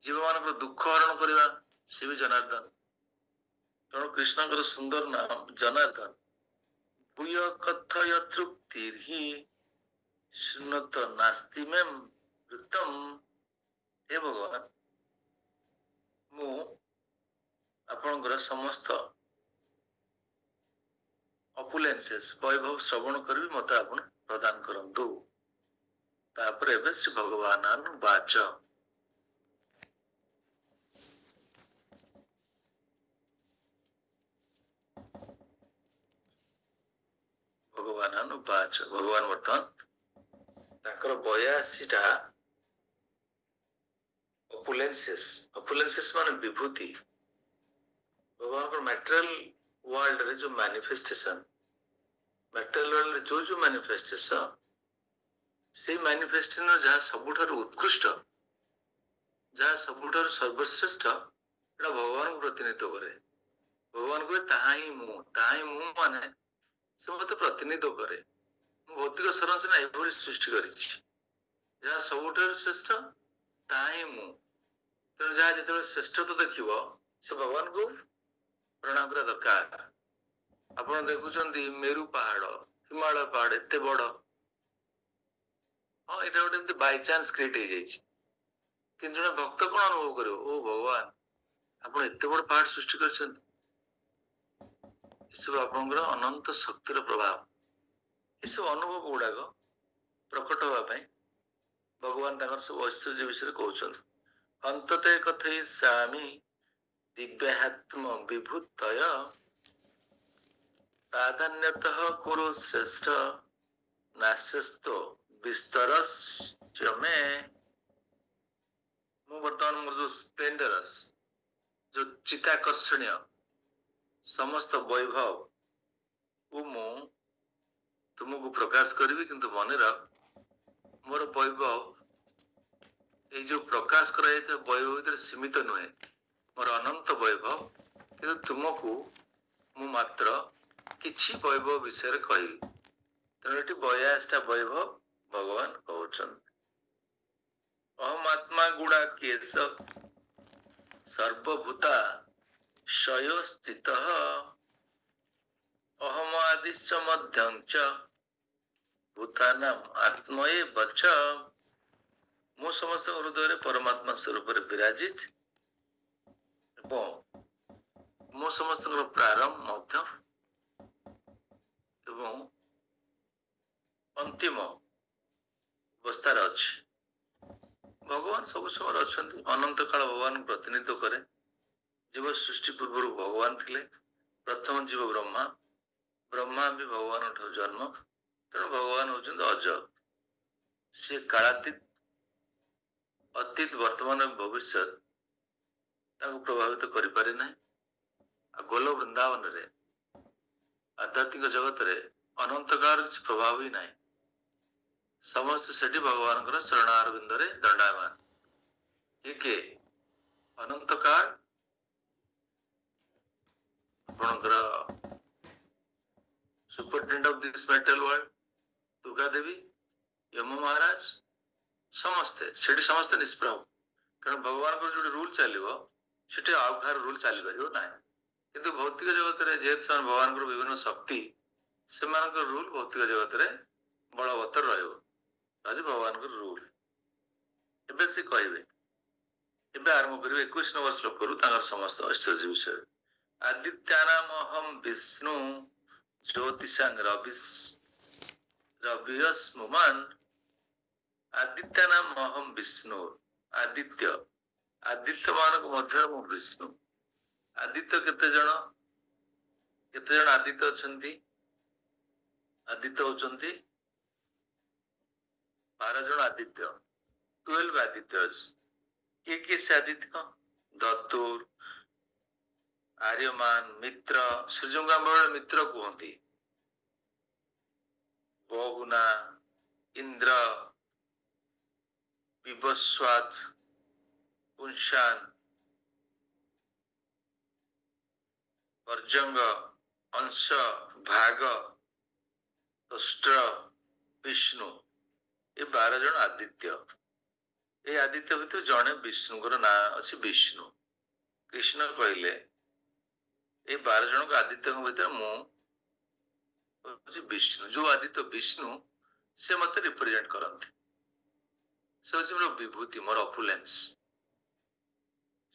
जीव मान दुख हरण करवा सी भी जनार्दन तेणु कृष्ण सुंदर नाम जनार्दन भूय कथय तृप्ति सुनत नास्ति में वृत्तम हे भगवान मु आपणकर समस्त अपुलेंसेस वैभव श्रवण करी मत आप प्रदान करंतु तापर एवं श्री भगवान वाच भगवान वाच भगवान बर्तमान 82टा अपुलेंसेस माने विभूति भगवान को मैटेरियल वर्ल्ड रे जो मैनिफेस्टेशन मैटेरियल वर्ल्ड रे जो मैनिफेस्टेशन से मैनिफेस्टेशन जहाँ सबुठार उत्कृष्ट जहाँ सबुठार सर्वश्रेष्ठ एटा भगवान को प्रतिनिधित्व करे भगवान को ताही मु माने से मत प्रतिनिधित्व करे भौतिक संरचना एभली सृष्टि करिछि जहाँ सबुठार श्रेष्ठ ताही मु तेणु जहाँ जो श्रेष्ठ तो देखिबो से भगवान को प्रणाम करा दरकार आपण देखुचंदी मेरू पहाड़ हिमालय पहाड़ एते बड़ हाँ ये गोटे बाय चांस क्रिएट हो जाइए कि जड़े भक्त कौन अनुभव कर ओ भगवान आप एत बड़ पहाड़ सृष्टि कर सब आपंकर अनंत शक्तिर प्रभाव ये सब अनुभव गुड़ाक प्रकट होगापी भगवान सब ऐश्वर्य विषय कहते अंतते कथयिष्यामि दिव्यात्म विभूतय प्राधान्यतः कुरु श्रेष्ठ नास्यस्तो विस्तरस्य में मु वर्तमान मोर जो स्प्लेंडरस जो चिताकर्षणीय समस्त वैभव वो मु तुमको प्रकाश करी किंतु मन रख मोर वैभव ये जो प्रकाश कर वैभव भीतर सीमित नुहे मोर अनंत वैभव कि तुमको मु मात्र किछि वैभव विषय कहि तेणु ये 82टा वैभव भगवान कहउछन अहम आत्मा गुड़ा केश सर्वभूता शयो स्थित अहम आदिश्च मध्यं च भूतानाम आत्मये बच मु समस्त हृदय परमात्मा स्वरूप विराजित मो समस्त प्रारंभ मध्य एवं अंतिम अवस्थार अच्छी भगवान सब समय अच्छा अनंत काल भगवान प्रतिनिधित्व करे जीव सृष्टि पूर्व भगवान थिले प्रथम जीव ब्रह्मा ब्रह्मा भी भगवान ठार जन्म तेणु भगवान होउछन अज से कालातीत अतीत वर्तमान भविष्य ତାଙ୍କୁ ପ୍ରଭାବିତ କରିପାରେ ନାହିଁ। ଆଉ ଗୋଲ ବୃନ୍ଦାବନରେ ଆଧ୍ୟାତ୍ମିକ ଜଗତରେ ଅନନ୍ତ କାଳର କିଛି ପ୍ରଭାବ ହିଁ ନାହିଁ। ସମସ୍ତେ ସେଠି ଭଗବାନଙ୍କର ଚରଣାରବିନ୍ଦରେ ଦଣ୍ଡାୟମାନ। କିଏ ଅନନ୍ତ କାଳ ଆପଣଙ୍କର superintendent of this metal world Durga Devi, Yama Maharaj, ସମସ୍ତେ ସେଠି ସମସ୍ତେ ନିଷ୍ପ୍ରଭ। କାରଣ ଭଗବାନଙ୍କର ଯୋଉଠି ରୁଲ ଚାଲିବ ସେଠି ଆଉ କାହାର ରୁଲ ଚାଲିପାରିବ ନାହିଁ। କିନ୍ତୁ ଭୌତିକ ଜଗତରେ ଯେହେତୁ ସେମାନେ ଭଗବାନଙ୍କର ବିଭିନ୍ନ ଶକ୍ତି, ସେମାନଙ୍କର ରୁଲ ଭୌତିକ ଜଗତରେ ବଳବତ୍ତର ରହିବ। ଆଜି ଭଗବାନଙ୍କର ରୁଲ। ଏବେ ସେ କହିବେ, ଏବେ ଆରମ୍ଭ କରିବେ 21 ନମ୍ବର ଶ୍ଲୋକରୁ ତାଙ୍କର ସମସ୍ତ ଐଶ୍ୱର୍ଯ୍ୟ ବିଷୟରେ। ଆଦିତ୍ୟାନାମହଂ ବିଷ୍ଣୁ ଜ୍ୟୋତିଷାଂ ରବିୟସ୍ମୁମାନ୍। ଆଦିତ୍ୟାନାମହଂ ବିଷ୍ଣୁ, ଆଦିତ୍ୟ, ଆଦିତ୍ୟ ମାନଙ୍କ ମଧ୍ୟରେ ମୁଁ ବିଷ୍ଣୁ। ଆଦିତ୍ୟ କେତେ ଜଣ ଆଦିତ୍ୟ ଅଛନ୍ତି? ଆଦିତ୍ୟ ହଉଛନ୍ତି 12 ଜଣ ଆଦିତ୍ୟ, 12 ଆଦିତ୍ୟ ଅଛି। କିଏ ସେ ଆଦିତ୍ୟ? ଦତୁର, ଆର୍ୟମାନ, ମିତ୍ର, ସୂର୍ଯ୍ୟଙ୍କୁ ଆମର ମିତ୍ର କୁହନ୍ତି। ବହୁନା, ଇନ୍ଦ୍ର, ବିବସ୍ୱାତ, ପୁଂସାନ, ପର୍ଜଙ୍ଗ, ଅଂଶ, ଭାଗ, ତୁଷ୍ଟ, ବିଷ୍ଣୁ, ଏ 12 ଜଣ ଆଦିତ୍ୟ। এই ଆଦିତ୍ୟ ଭିତରୁ ଜଣେ ବିଷ୍ଣୁଙ୍କର ନାଁ ଅଛି ବିଷ୍ଣୁ। କୃଷ୍ଣ କହିଲେ এই 12 ଜଣଙ୍କ ଆଦିତ୍ୟଙ୍କ ଭିତରେ ମୁଁ ହଉଛି ବିଷ୍ଣୁ। ଯୋଉ ଆଦିତ୍ୟ ବିଷ୍ଣୁ ସେ ମତେ ରିପ୍ରେଜେଣ୍ଟ କରନ୍ତି। ସେ ହଉଛି ମୋର ବିଭୂତି, ମୋର ଅପୁଲେନ୍ସ।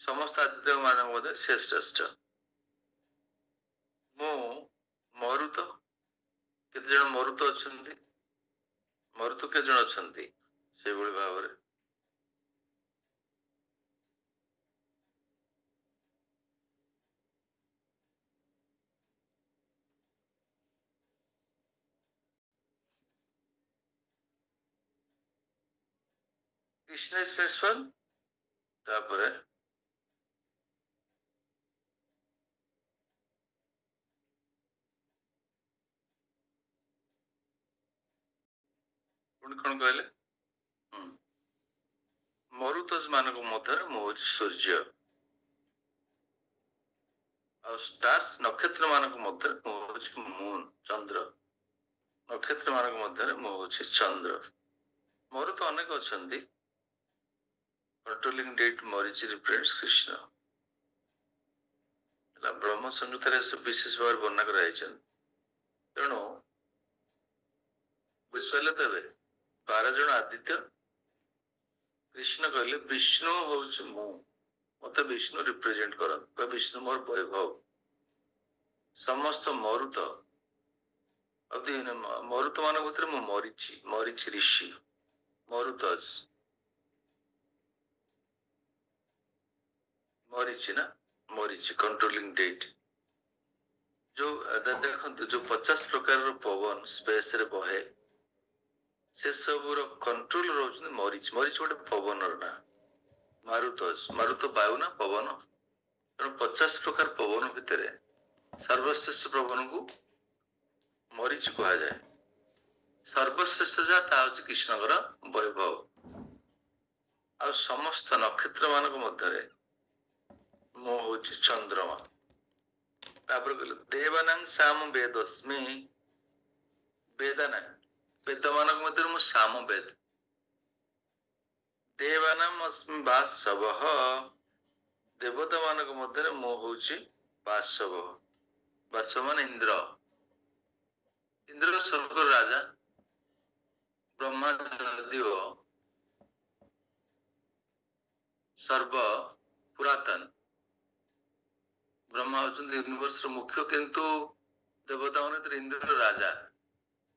ସମସ୍ତ ଆଦିତ୍ୟ ମାନଙ୍କ ମଧ୍ୟରେ ସେ ଶ୍ରେଷ୍ଠ। ମୁଁ ମରୁତ, କେତେ ଜଣ ମରୁତ ଅଛନ୍ତି? ମରୁତ କେତେ ଜଣ ଅଛନ୍ତି? ସେଇଭଳି ଭାବରେ কৃষ্ণ ইজ প্রিন্সিপাল, তারপরে ପୁଣି କଣ କହିଲେ? ମରୁତଜ ମାନଙ୍କ ମଧ୍ୟରେ ମୁଁ ହଉଛି ସୂର୍ଯ୍ୟ। ଆଉ ଷ୍ଟାର୍ସ ନକ୍ଷତ୍ର ମାନଙ୍କ ମଧ୍ୟରେ ମୁଁ ହଉଛି ମୁନ୍, ଚନ୍ଦ୍ର। ନକ୍ଷତ୍ର ମାନଙ୍କ ମଧ୍ୟରେ ମୁଁ ହଉଛି ଚନ୍ଦ୍ର। ମୋର ତ ଅନେକ ଅଛନ୍ତି। Controlling deity Marichi represents Krishna. ହେଲା ବ୍ରହ୍ମ ସଂହିତାରେ ବିଶେଷ ଭାବରେ ବର୍ଣ୍ଣନା କରାଯାଇଛନ୍ତି। ତେଣୁ ବୁଝିପାରିଲେ ତ? ଏବେ 12 ଜଣ ଆଦିତ୍ୟ। କୃଷ୍ଣ କହିଲେ ବିଷ୍ଣୁ ହଉଛି ମୁଁ, ମତେ ବିଷ୍ଣୁ ରିପ୍ରେଜେଣ୍ଟ କରନ୍ତି ବା ବିଷ୍ଣୁ ମୋର ବୈଭବ। ସମସ୍ତ ମରୁତ, ମରୁତ ମାନଙ୍କ ଭିତରେ ମୁଁ ମରିଛି ଋଷି, ମରୁତଜ, ମରିଛି କଣ୍ଟ୍ରୋଲିଂ ଡେଟ୍। ଯୋଉ ଦେଖନ୍ତୁ ଯୋଉ 50 ପ୍ରକାରର ପବନ ସ୍ପେସ ରେ ବହେ, ସେ ସବୁର କଣ୍ଟ୍ରୋଲ ରହୁଛନ୍ତି ମରିଚ। ମରିଚ ଗୋଟେ ପବନର ନାଁ। ମାରୁତଜ, ମାରୁତ ବାୟୁ ନା ପବନ। ତେଣୁ 50 ପ୍ରକାର ପବନ ଭିତରେ ସର୍ବଶ୍ରେଷ୍ଠ ପବନକୁ ମରିଚ କୁହାଯାଏ। ସର୍ବଶ୍ରେଷ୍ଠ ଯାହା ତାହା ହଉଛି କୃଷ୍ଣଙ୍କର ବୈଭବ। ଆଉ ସମସ୍ତ ନକ୍ଷତ୍ର ମାନଙ୍କ ମଧ୍ୟରେ ମୁଁ ହଉଛି ଚନ୍ଦ୍ରମା। ତାପରେ କହିଲେ ଦେବାନାଂ ସାମ ବେଦସ୍ମି, ବେଦାନାଂ, ବେଦ ମାନଙ୍କ ମଧ୍ୟରେ ମୁଁ ସାମ ବେଦ। ଦେବାନାଂ ଅସ୍ମି ବାସବଃ, ଦେବତା ମାନଙ୍କ ମଧ୍ୟରେ ମୁଁ ହଉଛି ବାସବ। ବାସବ ମାନେ ଇନ୍ଦ୍ର। ଇନ୍ଦ୍ର ସ୍ୱର୍ଗର ରାଜା। ବ୍ରହ୍ମା ଯଦିଓ ସର୍ବ ପୁରାତନ, ବ୍ରହ୍ମା ହଉଛନ୍ତି ୟୁନିଭର୍ସର ମୁଖ୍ୟ, କିନ୍ତୁ ଦେବତା ମାନେ ଇନ୍ଦ୍ର ରାଜା,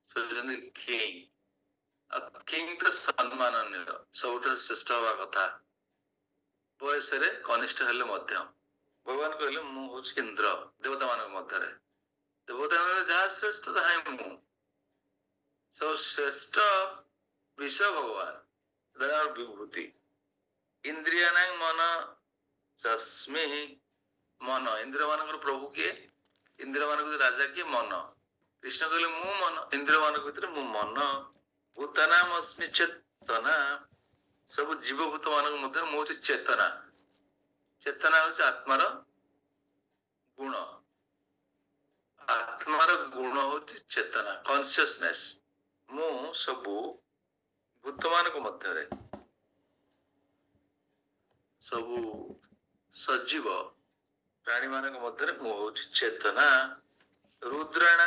କିଙ୍ଗ। ଆଉ କିଙ୍ଗ ତ ସମ୍ମାନନୀୟ, ସବୁଠାରୁ ଶ୍ରେଷ୍ଠ ହବା କଥା। ବୟସରେ କନିଷ୍ଠ ହେଲେ ମଧ୍ୟ ଭଗବାନ କହିଲେ ମୁଁ ହଉଛି ଇନ୍ଦ୍ର ଦେବତା ମାନଙ୍କ ମଧ୍ୟରେ। ଦେବତା ମାନଙ୍କ ଯାହା ଶ୍ରେଷ୍ଠ ତାହା ହିଁ ମୁଁ। ସବୁ ଶ୍ରେଷ୍ଠ ବିଷୟ ଭଗବାନ, ବିଭୂତି। ଇନ୍ଦ୍ରିୟାନାଂ ମନ चस्मे मन इंद्र मान प्रभु किए इंद्र मान राजा किए मन कृष्ण कहले मु मन इंद्र मान भीतर मु मन भूतानाम अस्मि चेतना सब जीवभूत मान मध्य मु चेतना चेतना हूँ आत्मार गुण आत्मार गुण हूँ चेतना कॉन्शियसनेस मु सबू भूत मान मध्य सबू सजीव प्राणी मान मध्य मु हूँ चेतना रुद्राण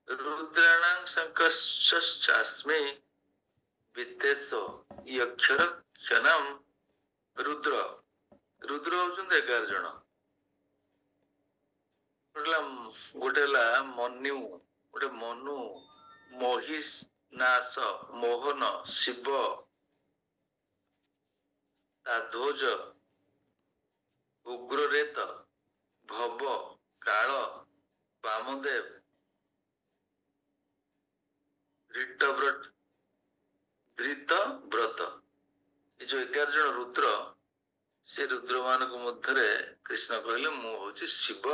रुद्राणां संकर्षश्चास्मि विद्वेष यक्षर क्षणम रुद्र रुद्र होउछन्ते 11 जण गोटे मनु गोटे मनु महिष नाश मोहन शिव ध्वज उग्ररेत भव काल वामदेव धृत व्रत ये जो 11 जन रुद्र से रुद्र मान मध्य कृष्ण कहले मु हूँ शिव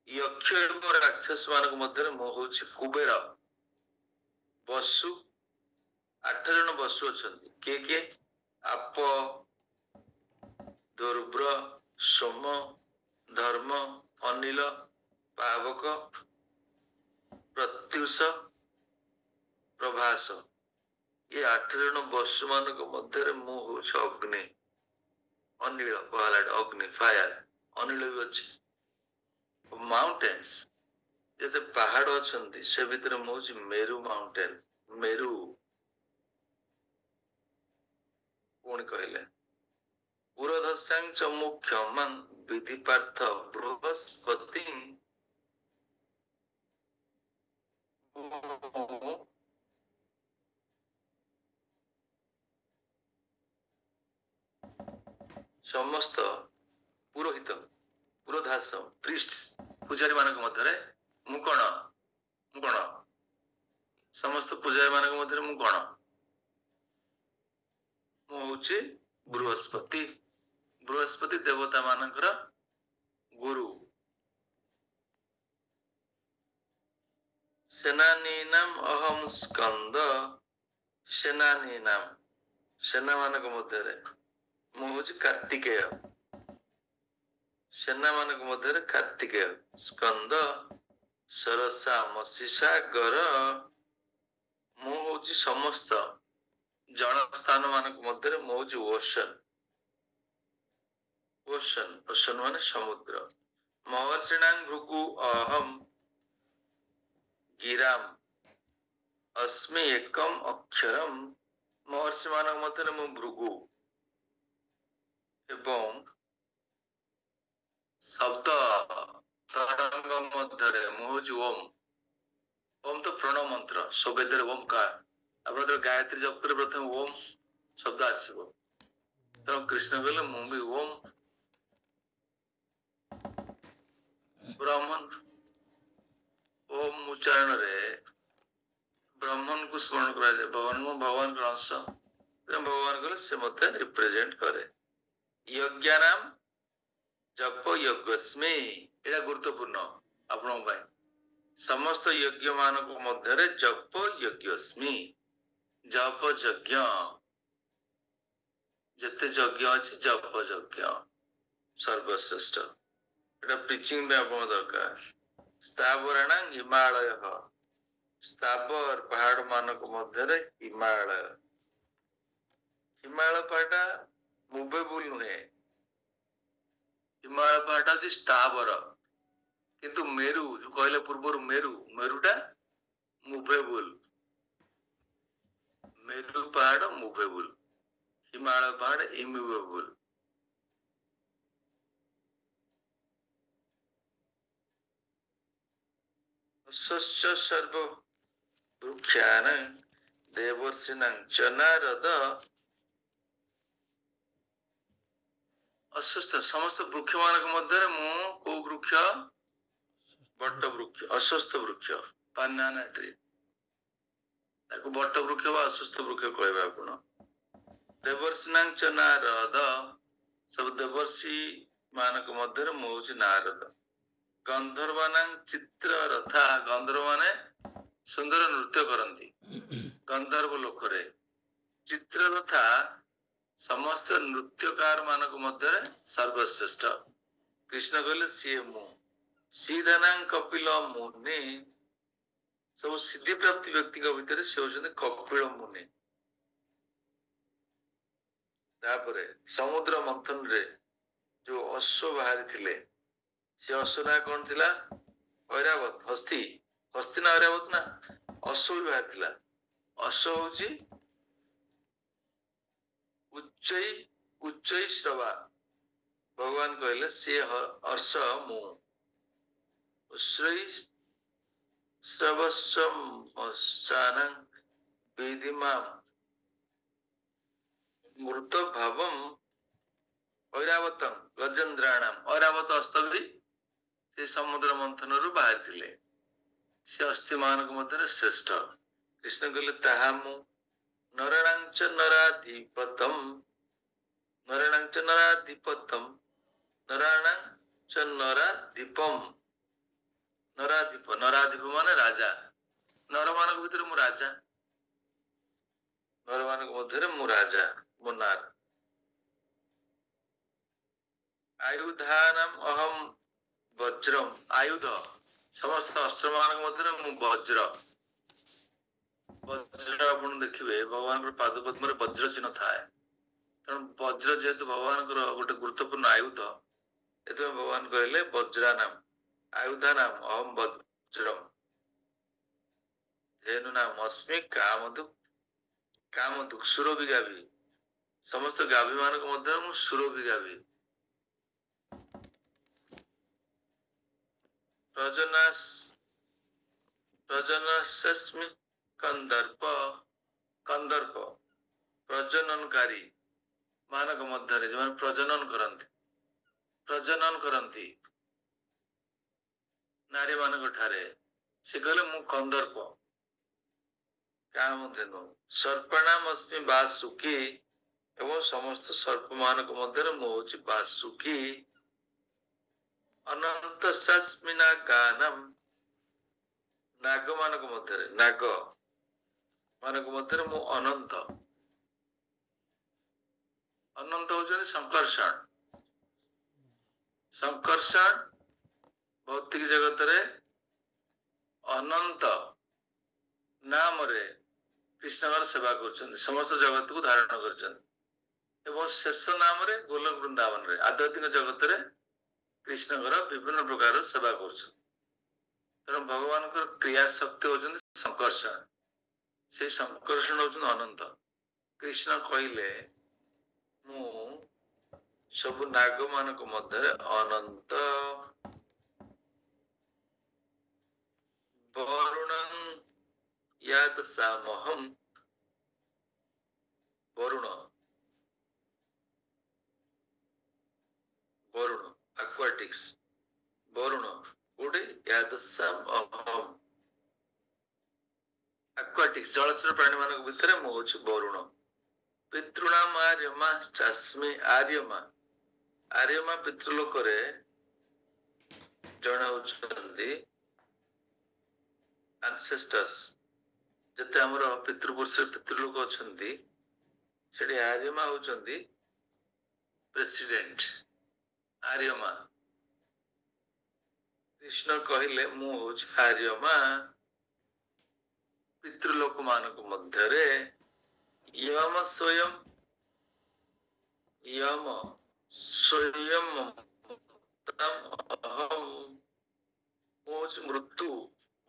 यक्ष एवं राक्षस मान मध्य मु हूँ कुबेर बसु 8 जन बसु अच्छा किए आप दुर्व्र सोम धर्म अनिल पावक प्रत्युष प्रभास ये 8 जन बसु मान मध्य मु हूँ अग्नि अनिल कहला अग्नि फायर अनिल भी अच्छे माउंटेन्स जैसे पहाड़ अच्छा से भीतर मुझे मेरु माउंटेन मेरु कौन कहले पुरोधस्यां च मुख्यमं विधि पार्थ बृहस्पति समस्त पुरोहित पुरोधास प्रीस्ट पूजारी मान मध्य मु कौन समस्त पूजारी मान मध्य मु कौन मु हूँ बृहस्पति बृहस्पति देवता मानकर गुरु सेनानीनाम अहम स्कंद सेनानीनाम सेना मानक मध्य मु हूँ कार्तिकेय सेना मानक मध्य कार्तिकेय स्कंद सरसा मशीसागर मु हूँ समस्त जन स्थान मानक मध्य मु हूँ ओशन ओशन ओशन माने समुद्र महर्षिणां भृगु अहम गिराम अस्मि एकम अक्षरम महर्षि मानक मध्य मु भृगु एवं शब्द तरंग मध्य मुझे ओम ओम तो प्रणव मंत्र सवेदर ओमकार आप गायत्री जप कर प्रथम ओम शब्द आसो तो कृष्ण कहले मु भी ओम ब्राह्मण ओम उच्चारण रे ब्राह्मण को स्मरण करा जाए भगवान अंश भगवान कहले से मत रिप्रेजेंट करे यज्ञ नाम जप यज्ञस्मि एटा गुरुत्वपूर्ण आपण समस्त यज्ञ मान मध्य जप यज्ञस्मि जप यज्ञ जिते यज्ञ अच्छे जप यज्ञ सर्वश्रेष्ठ एटा प्रीचिंग में आप दरकार स्थावरण हिमालय स्थावर पहाड़ मानक मध्य हिमालय हिमालय पहाड़ा मुवेबुल नुहे हिमालय पहाड़ा हूँ स्थावर किंतु मेरु जो कहले पूर्व मेरु मेरुटा मुवेबुल मेरु पहाड़ मुवेबुल हिमालय पहाड़ इमूवेबुल स्वच्छ सर्व वृक्षान देवर्षिणां च नारद अस्वस्थ समस्त वृक्ष मानक मध्य मु को वृक्ष बट वृक्ष अस्वस्थ वृक्ष बानाना ट्री ताको बट वृक्ष बा अस्वस्थ वृक्ष कहबा आपण ଦେବର୍ଷିନାଂ ଚ ନାରଦ, ସବୁ ଦେବର୍ଷି ମାନଙ୍କ ମଧ୍ୟରେ ମୁଁ ହଉଛି ନାରଦ। ଗନ୍ଧର୍ବାନାଂ ଚିତ୍ର ରଥା, ଗନ୍ଧର୍ବ ମାନେ ସୁନ୍ଦର ନୃତ୍ୟ କରନ୍ତି ଗନ୍ଧର୍ବ ଲୋକରେ। ଚିତ୍ର ରଥା ସମସ୍ତ ନୃତ୍ୟକାର ମାନଙ୍କ ମଧ୍ୟରେ ସର୍ବଶ୍ରେଷ୍ଠ। କୃଷ୍ଣ କହିଲେ ସିଏ ମୁଁ। ସିଦ୍ଧାନାଂ କପିଲ ମୁନି, ସବୁ ସିଦ୍ଧି ପ୍ରାପ୍ତି ବ୍ୟକ୍ତିଙ୍କ ଭିତରେ ସେ ହଉଛନ୍ତି କପିଳ ମୁନି। ତାପରେ ସମୁଦ୍ର ମନ୍ଥନରେ ଯୋଉ ଅଶ୍ଵ ବାହାରିଥିଲେ, ସେ ଅଶ୍ଵ ନାଁ କଣ ଥିଲା? ଐରାବତ, ହସ୍ତି। ହସ୍ତି ନା ଐରାବତ ନା? ଅଶ୍ଵ ବି ବାହାରିଥିଲା। ଅଶ୍ଵ ହଉଛି ଉଚ୍ଚୈ ଶ୍ରବା। ଭଗବାନ କହିଲେ ସିଏ ହର୍ଷ ମୁଁ। ଉଶ୍ରୈ ଶ୍ରବସ୍ୱ ବିଧିମାମ୍ ମୃତ ଭାବମ୍ ଐରାବତಂ ଗଜେନ୍ଦ୍ରାଣାମ୍। ଐରାବତ ଅସ୍ତ ବି ସେ ସମୁଦ୍ର ମନ୍ଥନରୁ ବାହାରିଥିଲେ। ସେ ଅସ୍ଥି ମାନଙ୍କ ମଧ୍ୟରେ ଶ୍ରେଷ୍ଠ। କୃଷ୍ଣ କହିଲେ ତାହା ମୁଁ। ନରାଣାଞ୍ଚ ନରାଧିପତମ୍, ନରାଣାଞ୍ଚ ନରାଧିପତମ୍, ନରାଣାଞ୍ଚ ନରାଧିପମ୍। ନରାଧିପ, ନରାଧିପ ମାନେ ରାଜା। ନର ମାନଙ୍କ ଭିତରେ ମୁଁ ରାଜା। ନର ମାନଙ୍କ ମଧ୍ୟରେ ମୁଁ ରାଜା, ମୁନାର। ଆୟୁଧାନମ୍ ଅହಂ ବଜ୍ରମ୍, ଆୟୁଧ ସମସ୍ତ ଅସ୍ତ୍ର ମାନଙ୍କ ମଧ୍ୟରେ ମୁଁ ବଜ୍ର। ବଜ୍ର ଆପଣ ଦେଖିବେ ଭଗବାନଙ୍କର ପାଦ ପଦ୍ମରେ ବଜ୍ର ଚିହ୍ନ ଥାଏ। ତେଣୁ ବଜ୍ର ଯେହେତୁ ଭଗବାନଙ୍କର ଗୋଟେ ଗୁରୁତ୍ୱପୂର୍ଣ୍ଣ ଆୟୁଧ, ଏଥିପାଇଁ ଭଗବାନ କହିଲେ ବଜ୍ରାନାମ ଆୟୁଧାନାମ ଅହମ୍ ବଜ୍ରମ୍। ଧେନୁ ନାମ ଅସ୍ମି କାମଧୁକ୍, ସୁରଭି ଗାଭୀ। ସମସ୍ତ ଗାଭୀ ମାନଙ୍କ ମଧ୍ୟରେ ମୁଁ ସୁରଭି ଗାଭୀ। ପ୍ରଜନସ୍ମି କନ୍ଦର୍ପ, କନ୍ଦର୍ପ ପ୍ରଜନନକାରୀ ମାନଙ୍କ ମଧ୍ୟରେ ଯେଉଁମାନେ ପ୍ରଜନନ କରନ୍ତି ନାରୀ ମାନଙ୍କ ଠାରେ, ସେ କହିଲେ ମୁଁ କନ୍ଦର୍ପ। କାମଧେନୁ ସର୍ପଣାମ ଅସ୍ମି ବାସୁକି, ଏବଂ ସମସ୍ତ ସର୍ପ ମାନଙ୍କ ମଧ୍ୟରେ ମୁଁ ହଉଛି ବାସୁକି। ଅନନ୍ତ ସସ୍ମିନା ଗାନମ୍, ନାଗ ମାନଙ୍କ ମଧ୍ୟରେ, ନାଗ ମାନଙ୍କ ମଧ୍ୟରେ ମୁଁ ଅନନ୍ତ। ଅନନ୍ତ ହଉଛନ୍ତି ଶଙ୍କର୍ଷଣ। ଶଙ୍କର୍ଷଣ ଭୌତିକ ଜଗତରେ ଅନନ୍ତ ନାମରେ କୃଷ୍ଣଙ୍କର ସେବା କରୁଛନ୍ତି, ସମସ୍ତ ଜଗତକୁ ଧାରଣ କରିଛନ୍ତି। ଏବଂ ଶେଷ ନାମରେ ଗୋଲକ ବୃନ୍ଦାବନରେ ଆଧ୍ୟାତ୍ମିକ ଜଗତରେ କୃଷ୍ଣଙ୍କର ବିଭିନ୍ନ ପ୍ରକାର ସେବା କରୁଛନ୍ତି। ତେଣୁ ଭଗବାନଙ୍କର କ୍ରିୟା ଶକ୍ତି ହଉଛନ୍ତି ଶଙ୍କର୍ଷଣ। ସେଇ ଶଙ୍କର୍ଷଣ ହଉଛନ୍ତି ଅନନ୍ତ। କୃଷ୍ଣ କହିଲେ ମୁଁ ସବୁ ନାଗ ମାନଙ୍କ ମଧ୍ୟରେ ଅନନ୍ତ। ବରୁଣଂ ୟାଦସାମହଂ, ବରୁଣ, ବରୁଣ ଆକ୍ୱାଟିକ୍ସ, ବରୁଣ କୋଉଠି? ୟାଦସାମହଂ ଆକ୍ୱାଟିକ୍ସ, ଜଳଚର ପ୍ରାଣୀ ମାନଙ୍କ ଭିତରେ ମୁଁ ହଉଛି ବରୁଣ। ପିତୃଣାମ ଆର୍ୟମା ଚାସ୍ମି, ଆର୍ୟମା, ଆର୍ୟମା ପିତୃଲୋକରେ ଜଣେ ହଉଛନ୍ତି ଆନସେଷ୍ଟର୍ସ। ଯେତେ ଆମର ପିତୃପୁରୁଷ ପିତୃଲୋକ ଅଛନ୍ତି, ସେଠି ଆର୍ୟମା ହଉଛନ୍ତି ପ୍ରେସିଡେଣ୍ଟ। ଆର୍ୟମା। କୃଷ୍ଣ କହିଲେ ମୁଁ ହଉଛି ଆର୍ୟମା। ପିତୃଲୋକ ମାନଙ୍କ ମଧ୍ୟରେ ୟମ ସ୍ୱୟଂ, ୟମ ସ୍ୱୟଂ ଅହଂ, ମୁଁ ହଉଛି ମୃତ୍ୟୁ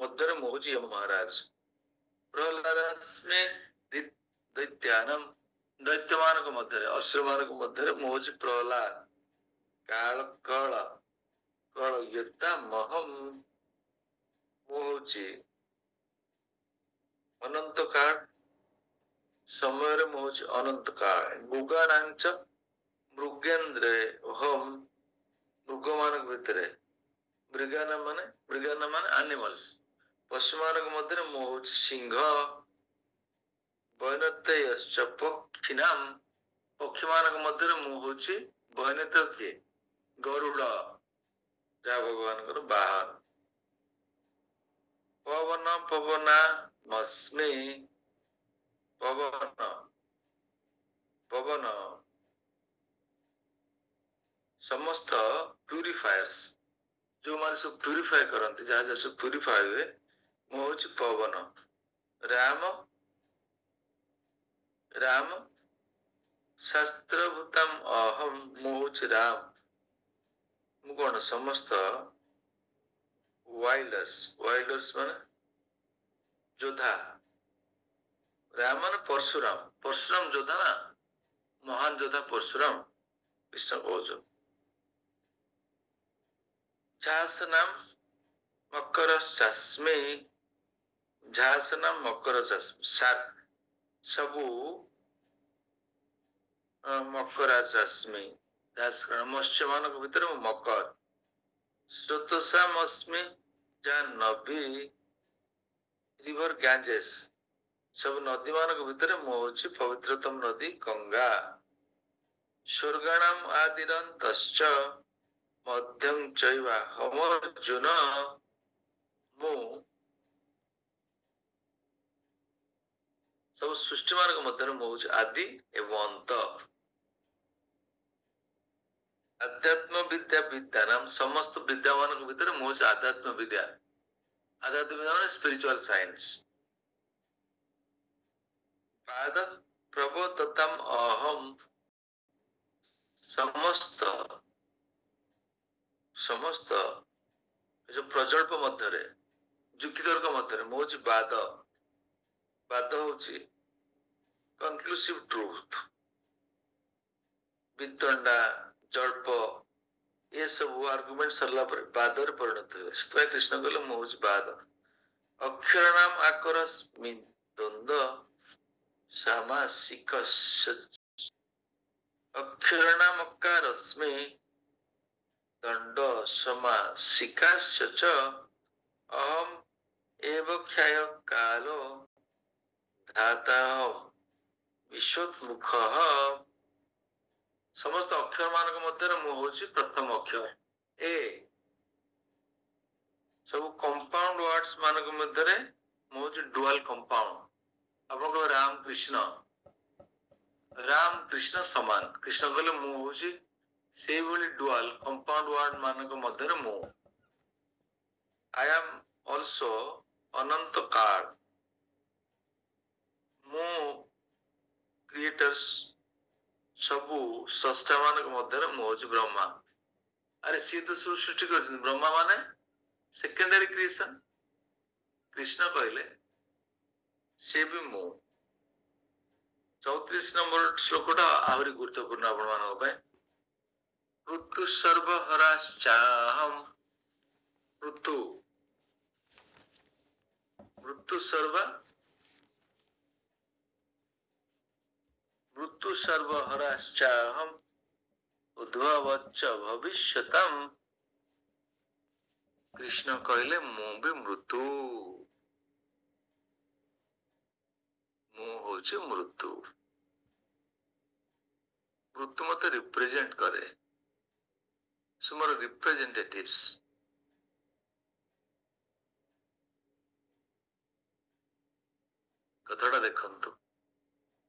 ମଧ୍ୟରେ ମୁଁ ହଉଛି ୟମ ମହାରାଜ। ପ୍ରହ୍ଲାଦାସ୍ମି ଦୈତ୍ୟାନମ୍, ଦୈତ୍ୟ ମାନଙ୍କ ମଧ୍ୟରେ, ଅସୁର ମାନଙ୍କ ମଧ୍ୟରେ ମୁଁ ହଉଛି ପ୍ରହ୍ଲାଦ। କାଳ କଳ କଳ ୟତା ମହମ୍, ମୁଁ ହଉଛି ଅନନ୍ତ କାଳ ସମୟରେ ମୁଁ ହଉଛି ଅନନ୍ତ କାଳ। ମୃଗାଣାଞ୍ଚ ମୃଗେନ୍ଦ୍ରେ ଅହମ୍, ମୃଗ ମାନଙ୍କ ଭିତରେ, ମୃଗାନ ମାନେ ଆନିମଲ୍ସ, ପଶୁ ମାନଙ୍କ ମଧ୍ୟରେ ମୁଁ ହଉଛି ସିଂହ। ବୈନତେୟଶ୍ଚ ପକ୍ଷିଣାମ୍, पक्षी मानक मध्य मु हूँ बहिनीत किए गरुड़ जहाँ भगवान बाहन पवन पवना मस्मि पवन पवन समस्त प्यूरिफायर्स जो माने सब प्यूरिफाई करते जहाँ जहाँ सब प्यूरिफाई हुए मु हूँ पवन राम राम शास्त्रभूतम अहम मु हूँ राम मु कौन समस्त वाइल्डर्स वाइल्डर्स माने योद्धा राम माने परशुराम परशुराम योद्धा ना महान योद्धा परशुराम कृष्ण कौच झासनाम मकर चास्मे झासनाम मकर चास्मे सबू मकरा चास्मे मत्स्य मान भीतर मकर स्रोतसाम अस्मि जहाँ नबी रिवर गैंजेस सब नदी मान भीतर मु हूँ पवित्रतम नदी गंगा स्वर्गाणाम आदिरंतश्च मध्यम चैवा हमर्जुन मु सब सृष्टि मान मध्य मु हूँ आदि एवं अंत अध्यात्म विद्या विद्या नाम समस्त विद्या मान भीतर मु हूँ आध्यात्म विद्या स्पिरिचुअल साइंस पाद प्रबोधतम अहम समस्त समस्त जो प्रजल्प मध्य युक्तितर्क मध्य मु हूँ बाद बाद हूँ कंक्लूसिव ट्रूथ वितंडा जल्प ये सब आर्गुमेंट सरला पर बादर परिणत हुए से कृष्ण कहले मु हूँ बाद अक्षर नाम आकर द्वंद्व सामासिक अक्षर नाम अकारस्मे दंड समासिकाश्च अहम एव क्षय कालो धाताहम विश्वोत्मुख समस्त अक्षर मान मध्य मु हूँ प्रथम अक्षर ए सब कंपाउंड वर्ड्स मान मध्य मु हूँ डुअल कंपाउंड आप राम कृष्ण समान कृष्ण कहले मु हूँ से डुअल कंपाउंड वर्ड मान मध्य मु आई एम ऑल्सो अनंत काल मु क्रिएटर्स सबू स्रष्टा मान मध्य मु हूँ ब्रह्मा अरे सी तो सब सृष्टि कर ब्रह्मा माने सेकेंडरी क्रिएशन कृष्ण कहले से भी मु 34 नंबर श्लोकटा आहरी गुरुत्वपूर्ण आपण मानक ऋतु सर्वहराश्चाहम ऋतु ऋतु सर्वहराश्चाहम उद्भवच्च भविष्यतम कृष्ण कहले मु भी मृत्यु मु होची मृत्यु मृत्यु मत रिप्रेजेंट करे सुमर रिप्रेजेंटेटिव्स कथाटा देखंतु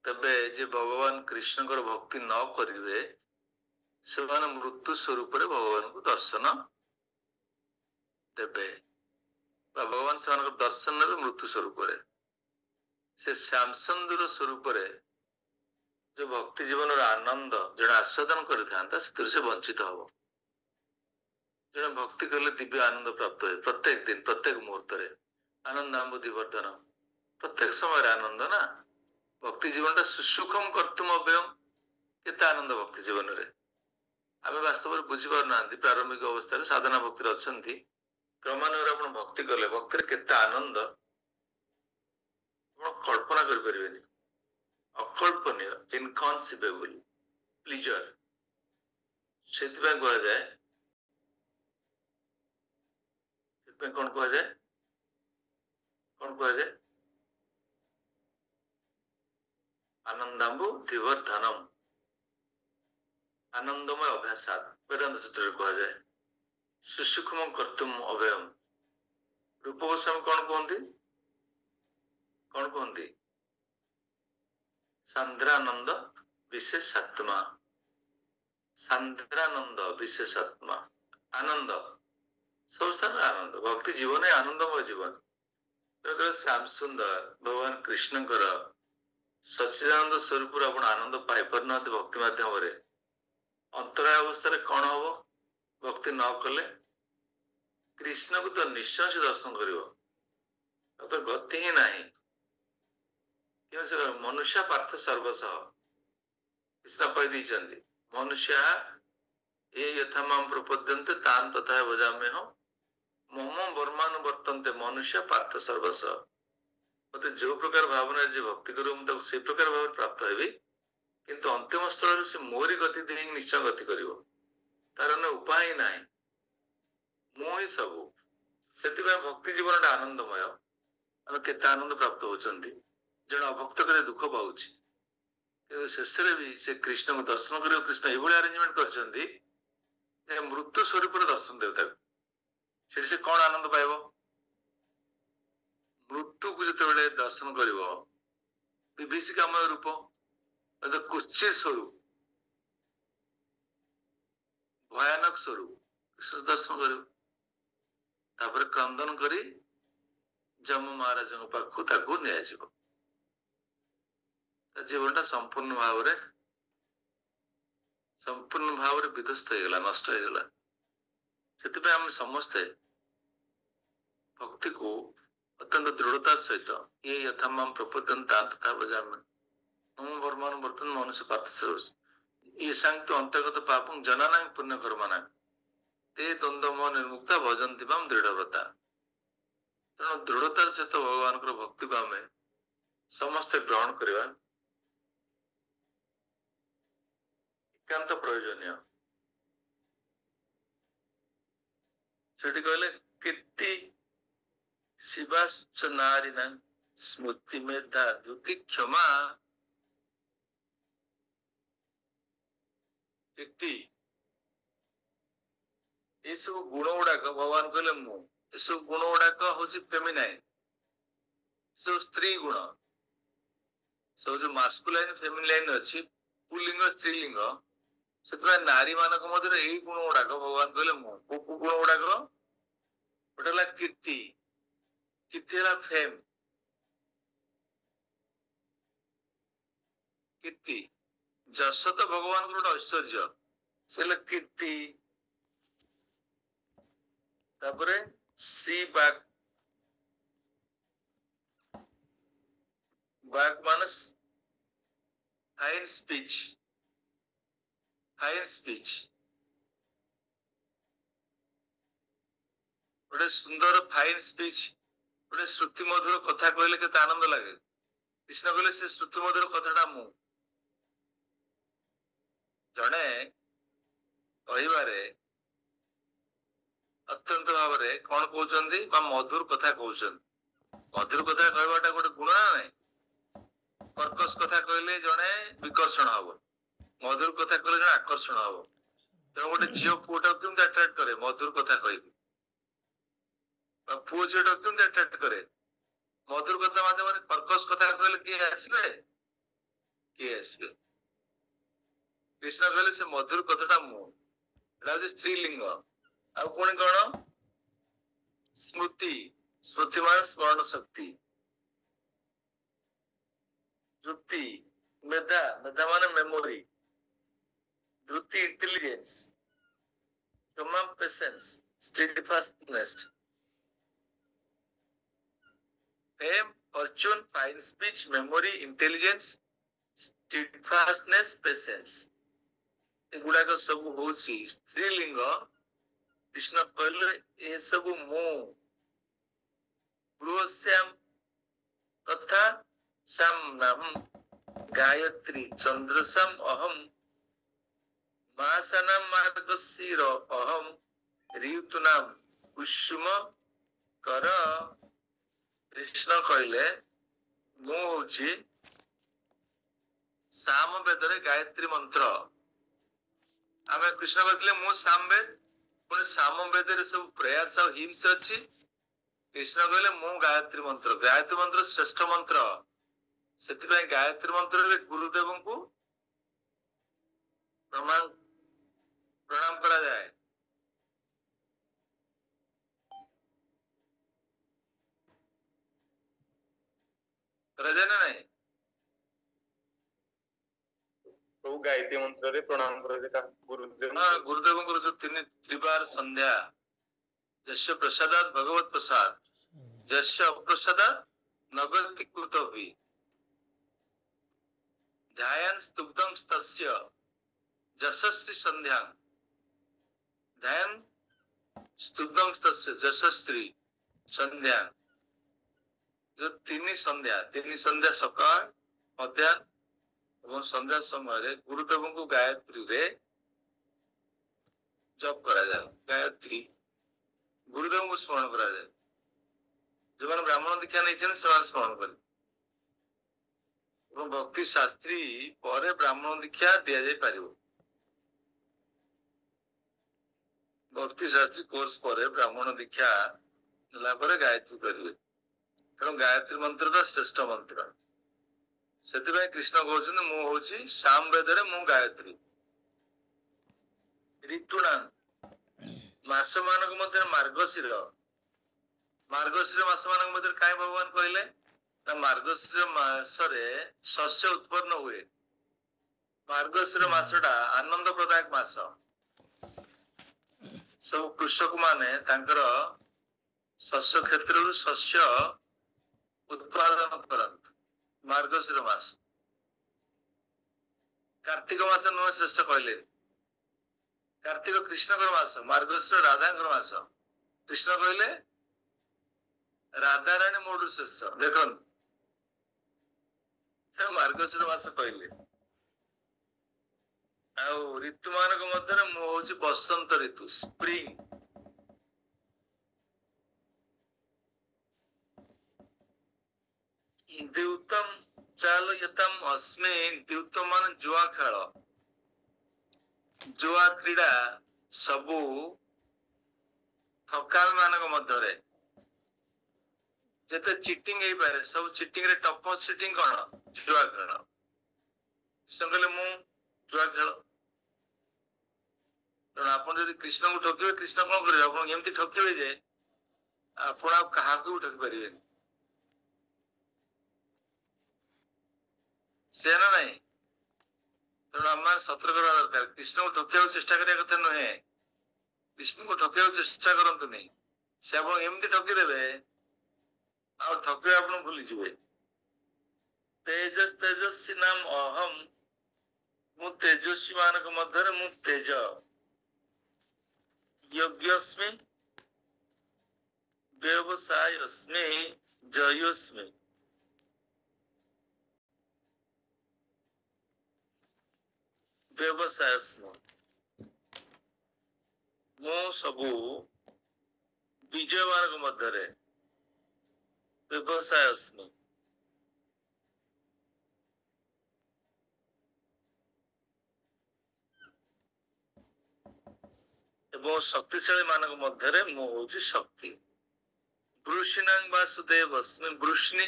तबे जे भगवान कृष्ण को भक्ति न करिवे से मृत्यु स्वरूप भगवान को दर्शन देवे भगवान से दर्शन ने मृत्यु स्वरूप से श्यामसुंदर स्वरूप जो भक्ति जीवन आनंद जड़े आस्वादन कर से वंचित हम जड़े भक्ति कले दिव्य आनंद प्राप्त हुए प्रत्येक दिन प्रत्येक मुहूर्त आनंद आंबुधिवर्धन प्रत्येक समय आनंद ना भक्ति जीवन सुसुखम कर्तुम अव्ययम केते आनंद भक्ति जीवन रे आम वास्तव में बुझीपार ना प्रारंभिक अवस्था साधना भक्ति अच्छा क्रमान्वय आप भक्ति कले भक्ति केते आनंद कल्पना करें अकल्पनीय इनकनसिपेबल प्लीजर से कह जाए कौन कह जाए आनंदांबु दिवर्धनम आनंदमय अभ्यासात वेदांत सूत्र कह जाए सुसूक्ष्म कर्तुम अभयम रूप गोस्वामी कौन कहते सांद्रानंद विशेषात्मा सांद्रानंद विशेषात्मा आनंद संसार आनंद भक्ति जीवन है आनंदमय जीवन श्याम सुंदर भगवान कृष्णकर सच्चिदानंद स्वरूप आपण आनंद पाई पार भक्ति माध्यम अंतराय अवस्था कौन हम भक्ति न कले कृष्ण को तो निश्चय से दर्शन कर तो गति ही नहीं मनुष्य पार्थ सर्वसह कृष्ण कही मनुष्य ये यथा माम प्रपद्यन्ते तान तथा भजाम्य हो मम वर्मानुवर्तन्ते मनुष्य पार्थ सर्वसह मत जो प्रकार भावना जी भक्ति करूँ से प्रकार भाव प्राप्त हेबी किंतु अंतिम स्थल से मोरी गति दे निश्चय गति कर तार उपाय ना मु ही सबू से भक्ति जीवन आनंदमय आम के आनंद प्राप्त होती जन अभक्त करे दुख पाऊँ शेष भी से कृष्ण को दर्शन कर कृष्ण ये अरेंजमेंट कर मृत्यु स्वरूप दर्शन देवता से कौन आनंद पाइब मृत्यु को जो दर्शन कर विभीषिकामय रूप कुचित स्वरूप भयानक स्वरूप कृष्ण दर्शन कर क्रंदन कर जम महाराज पाखक निजी जीवन संपूर्ण भाव विध्वस्त होगा नष्ट होगा से आम समस्ते भक्ति को अत्यंत दृढ़तार सहित ये यथा माम प्रपद्यन्ते तथा भजाम्य मम वर्मानुवर्तन्ते मनुष्य पार्थ ये सांग अंतर्गत पापं जनानां पुण्य कर्मणां ते द्वंद्व निर्मुक्ता भजन्ति माम दृढ़व्रता तेणु दृढ़तार सहित भगवान भक्ति को आम समस्ते ग्रहण करवा एकांत प्रयोजनीय सेठी कहले कीर्ति शिवाश्च नारिणां स्मृति मेधा द्युति क्षमा कीर्ति ये सब गुण गुड़ाक भगवान कहले मु ये सब गुण गुड़ाक हूँ फेमिनाइन सब स्त्री गुण सब जो मास्कुलाइन फेमिनाइन अच्छी पुल्लिंग स्त्रीलिंग से नारी मानक मध्य यही गुण गुड़ाक भगवान कहले मु गुण गुड़ाक गोटे कीर्ति कीर्ति है फेम कीर्ति जस तो भगवान को गोटे ऐश्वर्य से कीर्ति तापरे सी बाग बाग मानस फाइन स्पीच गोटे सुंदर फाइन स्पीच गोटे श्रुति मधुर कथा कहले के आनंद लगे कृष्ण कहले से श्रुति मधुर कथाटा मु जड़े कहिबारे अत्यंत भाव कौन कहते मधुर कथा कहते मधुर कथा कहवाटा गोटे गुण ना ना कर्कश कथा कहले जड़े विकर्षण हम मधुर कथा कहले जड़े आकर्षण हम तेणु गोटे झील पुओटा केमती अट्राक्ट करे मधुर कथा कह पुओ झीटा केमती अट्राक्ट करे मधुर कथा माध्यम कर्कश कथा कहले किए आसबे कृष्ण कहले से मधुर कथाटा मु स्त्रीलिंग आ पुणी कौन स्मृति स्मृति मान स्मरण शक्ति द्रुति मेधा मेधा मान मेमोरी द्रुति इंटेलिजेंस क्षमा patience steadfastness fame fortune fine speech memory intelligence steadfastness patience एगुड़ाक सब हूँ स्त्रीलिंग कृष्ण कहले ये सब मु श्याम तथा श्याम नाम गायत्री चंद्रसम अहम मासनाम मार्गशीर अहम ऋतुनाम कुसुम कर कृष्ण कहले मु हूँ साम वेदरे गायत्री मंत्र आम कृष्ण कहते मु सामवेद पुणी सामवेद सब प्रेयर्स और हिम्स अच्छी कृष्ण कहले मु गायत्री मंत्र श्रेष्ठ मंत्र से गायत्री मंत्र गुरुदेव को प्रणाम प्रणाम करा जाए करा जाए ना नहीं प्रभु गायत्री मंत्र रे प्रणाम करे का गुरुदेव गुरुदेव को जो तीन त्रिबार संध्या जस्य प्रसादात भगवत प्रसाद जस्य अप्रसादात नगति कृत हुई ध्यान स्तुब्धं तस्य जशस्वी संध्या ध्यान स्तुब्धं तस्य जशस्वी संध्या जो तीन संध्या सकाळ मध्याह्न और संध्या समय गुरुदेव को गायत्री रे जप करा जाए गायत्री गुरुदेव को स्मरण करा जाए जो मैंने ब्राह्मण दीक्षा नहीं स्मरण कर भक्ति शास्त्री पर ब्राह्मण दीक्षा दि जाए पार भक्ति शास्त्री कोर्स पर ब्राह्मण दीक्षा नेला गायत्री करेंगे तेणु गायत्री मंत्र श्रेष्ठ मंत्र से कृष्ण कहते मुझे सामवेद मु गायत्री ऋतुना मास मान मार्गशीर मास मान कहीं भगवान कहले मार्गशीर मासरे शस्य उत्पन्न हुए मार्गशीर मासटा आनंद प्रदायक मास सब कृषक माने तांकर शस्य क्षेत्र शस्य उत्पादन करत मार्गशीर मास कार्तिक मास नुह श्रेष्ठ कहले कार्तिक कृष्णकर मास मार्गशीर राधाकर मास कृष्ण कहले राधा रानी मोड़ श्रेष्ठ देख मार्गशीर मास कहले ऋतु मान मध्य मु बसंत ऋतु स्प्रिंग द्यूतम चालयतम अस्मे द्यूतम मान जुआ खेल जुआ क्रीड़ा सबू ठकामी मानक मध्य जेते चिटिंग हो पारे सब चिटिंग रे टॉप चिटिंग कौन जुआ खेल कहले मु जुआ खेल तेणु आप कृष्ण को ठके कृष्ण कौन करेंगे एमती ठके जे आप क्या ठकी पारे से ना नहीं तेणु आम सतर्क रहा दरकार कृष्ण को ठकिया चेष्टा करने कथा नुहे कृष्ण को ठकिया चेष्टा करतु नहीं से आप एमती ठकीदेवे आ ठके आप भूलीजे तेजस्वी नाम अहम मु तेजस्वी मानक मध्य मु तेज यज्ञस्मि व्यवसायस्मि जयोस्मि व्यवसायस्मि मु सबू विजय मानक मध्य व्यवसायस्मि एवं शक्तिशाली मानक मध्य मु हूँ शक्ति वृषिणांग वासुदेव वृष्णि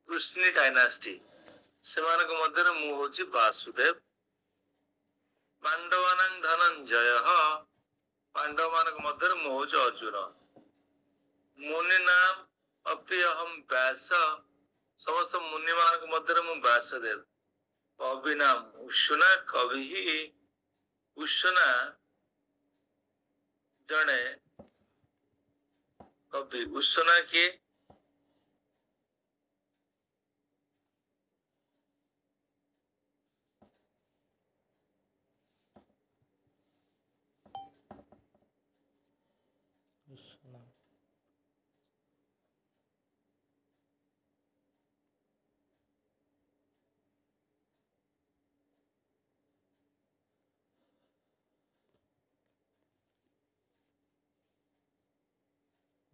वृष्णि डायनास्टी से मध्य मु हूँ वासुदेव पांडवानां धनंजय पांडव मानक मध्य मु हूँ अर्जुन मुनि नाम अपि अहम व्यास समस्त मुनि मानक मध्य मु व्यासदेव कवि नाम उषुना कवि ही उषुना जड़े कवि उषुना के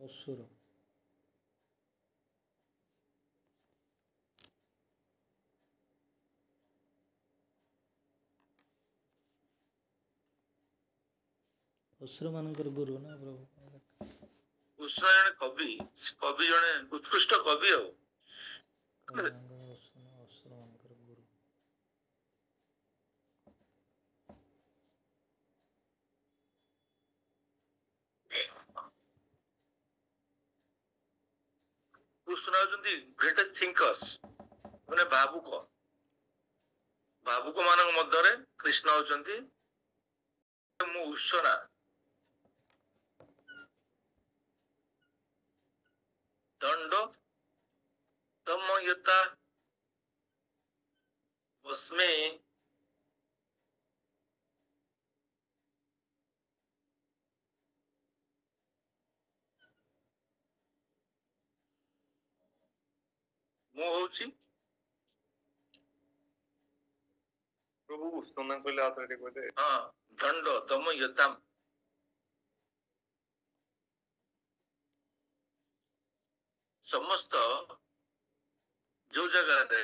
असुर ଅସୁର ମାନଙ୍କର ଗୁରୁ ନା ପ୍ରଭୁ। କୃଷ୍ଣ ଜଣେ କବି, କବି ଜଣେ ଉତ୍କୃଷ୍ଟ କବି ଆଉ। ଅସୁର ମାନଙ୍କର ଗୁରୁ। କୃଷ୍ଣ ହଉଛନ୍ତି ଗ୍ରେଟେଷ୍ଟ ଥିଙ୍କର୍ସ, ମାନେ ଭାବୁକ। ଭାବୁକ ମାନଙ୍କ ମଧ୍ୟରେ କୃଷ୍ଣ ହଉଛନ୍ତି ମୁଁ ଉତ୍ସନା। ଦଣ୍ଡ ଦମୟତା ବସ୍ମେ ମୁଁ ହଉଛି ପ୍ରଭୁ ଉସ୍ତନା କହିଲେ ଆଉଥରେ ଟିକେ କହିଦେ। ହଁ ଦଣ୍ଡ ଦମୟତାମ୍। ସମସ୍ତ ଯୋଉ ଜାଗାରେ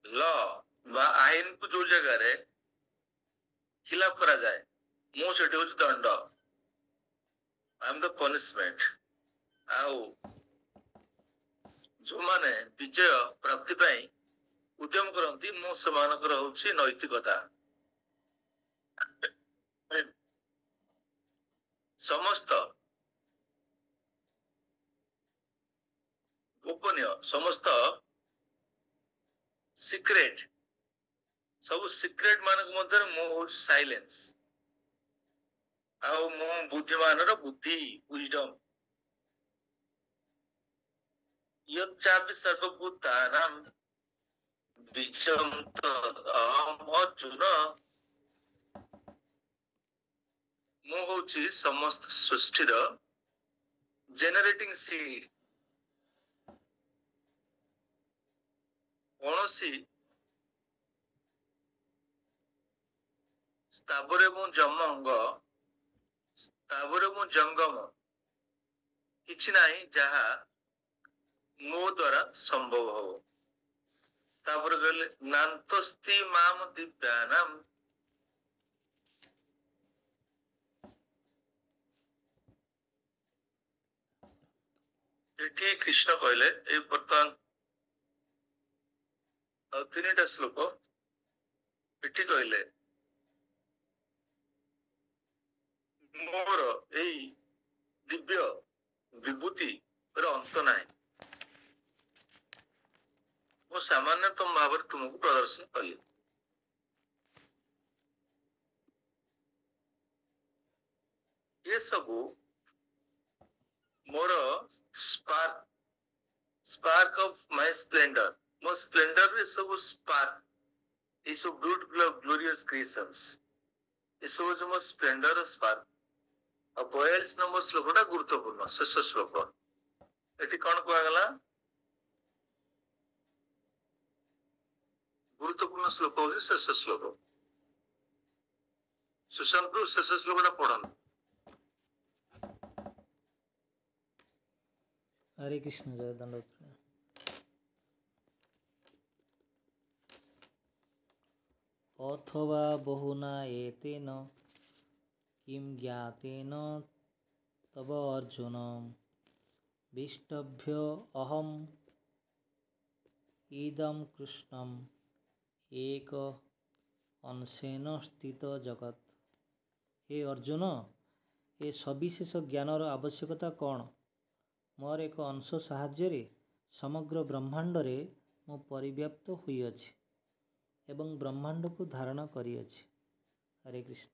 ଲ ବା ଆଇନକୁ ଯୋଉ ଜାଗାରେ ଖିଲାପ କରାଯାଏ, ମୁଁ ସେଠି ହଉଛି ଦଣ୍ଡ। I M the punishment. ଆଉ ଯୋଉମାନେ ବିଜୟ ପ୍ରାପ୍ତି ପାଇଁ ଉଦ୍ୟମ କରନ୍ତି, ମୁଁ ସେମାନଙ୍କର ହଉଛି ନୈତିକତା। ସମସ୍ତ ଗୋପନୀୟ, ସମସ୍ତ ସିକ୍ରେଟ, ସବୁ ସିକ୍ରେଟ ମାନଙ୍କ ମଧ୍ୟରେ ମୁଁ ହଉଛି ସାଇଲେନ୍ସ। ଆଉ ମୁଁ ବୁଦ୍ଧିମାନର ବୁଦ୍ଧି, wisdom। ୟଚ୍ଚାପି ସର୍ବଭୂତାନାଂ ବୀଜଂ ତଦହଂ ଅର୍ଜୁନ। ମୁଁ ହଉଛି ସମସ୍ତ ସୃଷ୍ଟିର ଜେନେରେଟିଂ ସିଡ୍। କୌଣସି ସ୍ଥାବର ଏବଂ ଜଙ୍ଗମ, ସ୍ଥାବର ଏବଂ ଜଙ୍ଗମ କିଛି ନାହିଁ ଯାହା ମୋ ଦ୍ୱାରା ସମ୍ଭବ ହବ। ତାପରେ କହିଲେ ନାନ୍ତସ୍ତି ମାମ ଦିବ୍ୟାନାମ୍। ଏଠି କୃଷ୍ଣ କହିଲେ, ଏଇ ବର୍ତ୍ତମାନ ଆଉ 3ଟା ଶ୍ଲୋକ ଏଠି କହିଲେ ମୋର ଏଇ ଦିବ୍ୟ ବିଭୂତିର ଅନ୍ତ ନାହିଁ। ମୁଁ ସାମାନ୍ୟତମ ଭାବରେ ତୁମକୁ ପ୍ରଦର୍ଶନ କଲି। ଏ ସବୁ ମୋର ସ୍ପାର୍କ ଅଫ ମାଇ ସ୍ପ୍ଲେଣ୍ଡର, ମୋ ସ୍ପ୍ଲେଣ୍ଡର ଏ ସବୁ ସ୍ପାର୍କ, ଏ ସବୁ ବ୍ୟୁଟିଫୁଲ ଗ୍ଲୋରିୟସ୍ କ୍ରିଏସନ୍ସ, ଏ ସବୁ ହଉଛି ମୋ ସ୍ପ୍ଲେଣ୍ଡର ସ୍ପାର୍କ। ଆଉ 42 ନମ୍ବର ଶ୍ଲୋକଟା ଗୁରୁତ୍ୱପୂର୍ଣ୍ଣ, ଶେଷ ଶ୍ଲୋକ। ଏଠି କଣ କୁହାଗଲା? ଗୁରୁତ୍ୱପୂର୍ଣ୍ଣ ଶ୍ଲୋକ ହଉଛି ଶେଷ ଶ୍ଲୋକ। ସୁଶାନ୍ତ ଶେଷ ଶ୍ଲୋକଟା ପଢନ୍ତୁ। हरे कृष्ण, जय दंडवत प्रणाम। अथवा बहुना एतेन किं ज्ञातेन तव अर्जुन विष्टभ्य अहम इदं कृष्णम एक अंशेन स्थित जगत। हे अर्जुन, ए सविशेष ज्ञानर आवश्यकता कौन? मोर एक अंश साहाय्य समग्र ब्रह्मांड रे मु परिव्याप्त होइअछि एवं ब्रह्मांड को धारण करिअछि। हरे कृष्ण।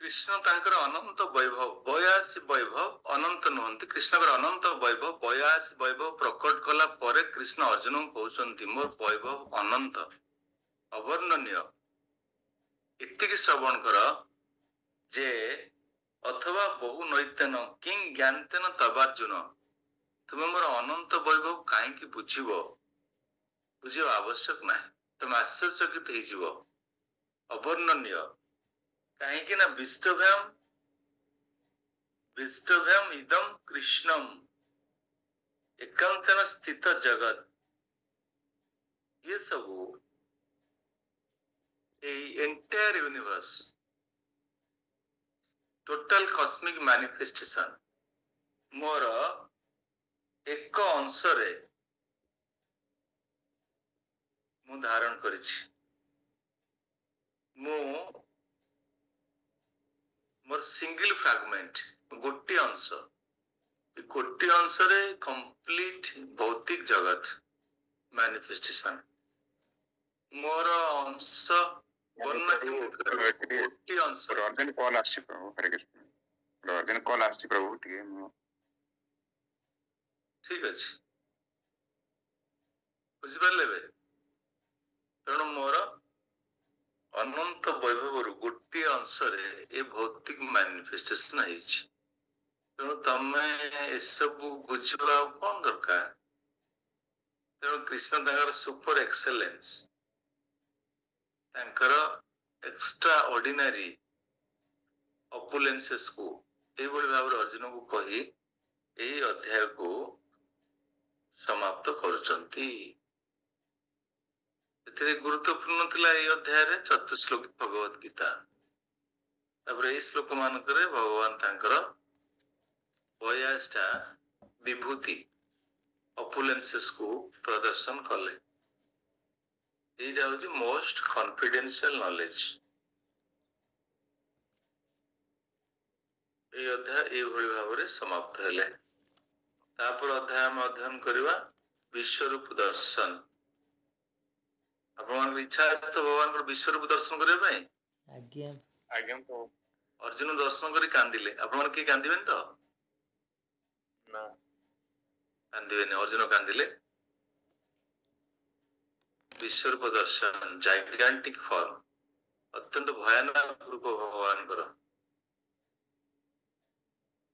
କୃଷ୍ଣ ତାଙ୍କର ଅନନ୍ତ ବୈଭବ, 82 ବୈଭବ ଅନନ୍ତ ନୁହନ୍ତି। କୃଷ୍ଣଙ୍କର ଅନନ୍ତ ବୈଭବ 82 ବୈଭବ ପ୍ରକଟ କଲା ପରେ କୃଷ୍ଣ ଅର୍ଜୁନଙ୍କୁ କହୁଛନ୍ତି ମୋର ବୈଭବ ଅନନ୍ତ ଅବର୍ଣ୍ଣନୀୟ। ଏତିକି ଶ୍ରବଣ କର ଯେ ଅଥବା ବହୁ ନୈତେନ କିଂ ଜ୍ଞାନତେନ ତବାର୍ଜୁନ। ତୁମେ ମୋର ଅନନ୍ତ ବୈଭବ କାହିଁକି ବୁଝିବ? ବୁଝିବା ଆବଶ୍ୟକ ନାହିଁ। ତମେ ଆଶ୍ଚର୍ଯ୍ୟଚକିତ ହେଇଯିବ। ଅବର୍ଣ୍ଣନୀୟ କାହିଁକି ନା ବିଷ୍ଟଭ୍ୟାମ विष्टभ्यम इदम कृष्णम एकांतन स्थित जगत ये सब entire universe total cosmic manifestation मोर एक अंश रे मु धारण करिछि मु मोर सिंगल फ्रैगमेंट गोटी अंश गोटी अंश रे कंप्लीट भौतिक जगत मैनिफेस्टेशन मोर अंश गोटी अंश अर्जेंट कॉल आछि प्रभु हरे कृष्ण अर्जेंट कॉल आछि प्रभु टिके ठीक अछि बुझि पारले बे तेणु मोर अनंत वैभव गोटी अंश रे ए भौतिक मैनिफेस्टेशन है तेणु तमे ए सब बुझवा कौन दरकार तेणु कृष्ण तांकर सुपर एक्सेलेंस तांकर एक्स्ट्रा ऑर्डिनरी ऑपुलेंसेस को एभଳି भाବରେ अर्जुन को कही एही अध्याय को समाप्त करुचंती एथिरे गुरुत्वपूर्ण थिला एही अध्याय रे चतुश्लोकी भगवत गीता तापर एही श्लोक मानकरे भगवान तांकर 52टा विभूति ऑपुलेंसेस को प्रदर्शन कले एटा होची मोस्ट कॉन्फिडेंशियल नॉलेज ए अध्याय ए भଳି भाବରେ समाप्त हेले तापर अध्याय हम अध्ययन करबा विश्वरूप दर्शन आपन इच्छा है तो भगवान को विश्वरूप दर्शन करे भाई आज्ञा आज्ञा तो अर्जुन दर्शन करी कांदिले आपन के कांदिबेन तो ना कांदिबेन अर्जुन कांदिले विश्वरूप दर्शन जाइगेंटिक फॉर्म अत्यंत भयानक रूप भगवान कर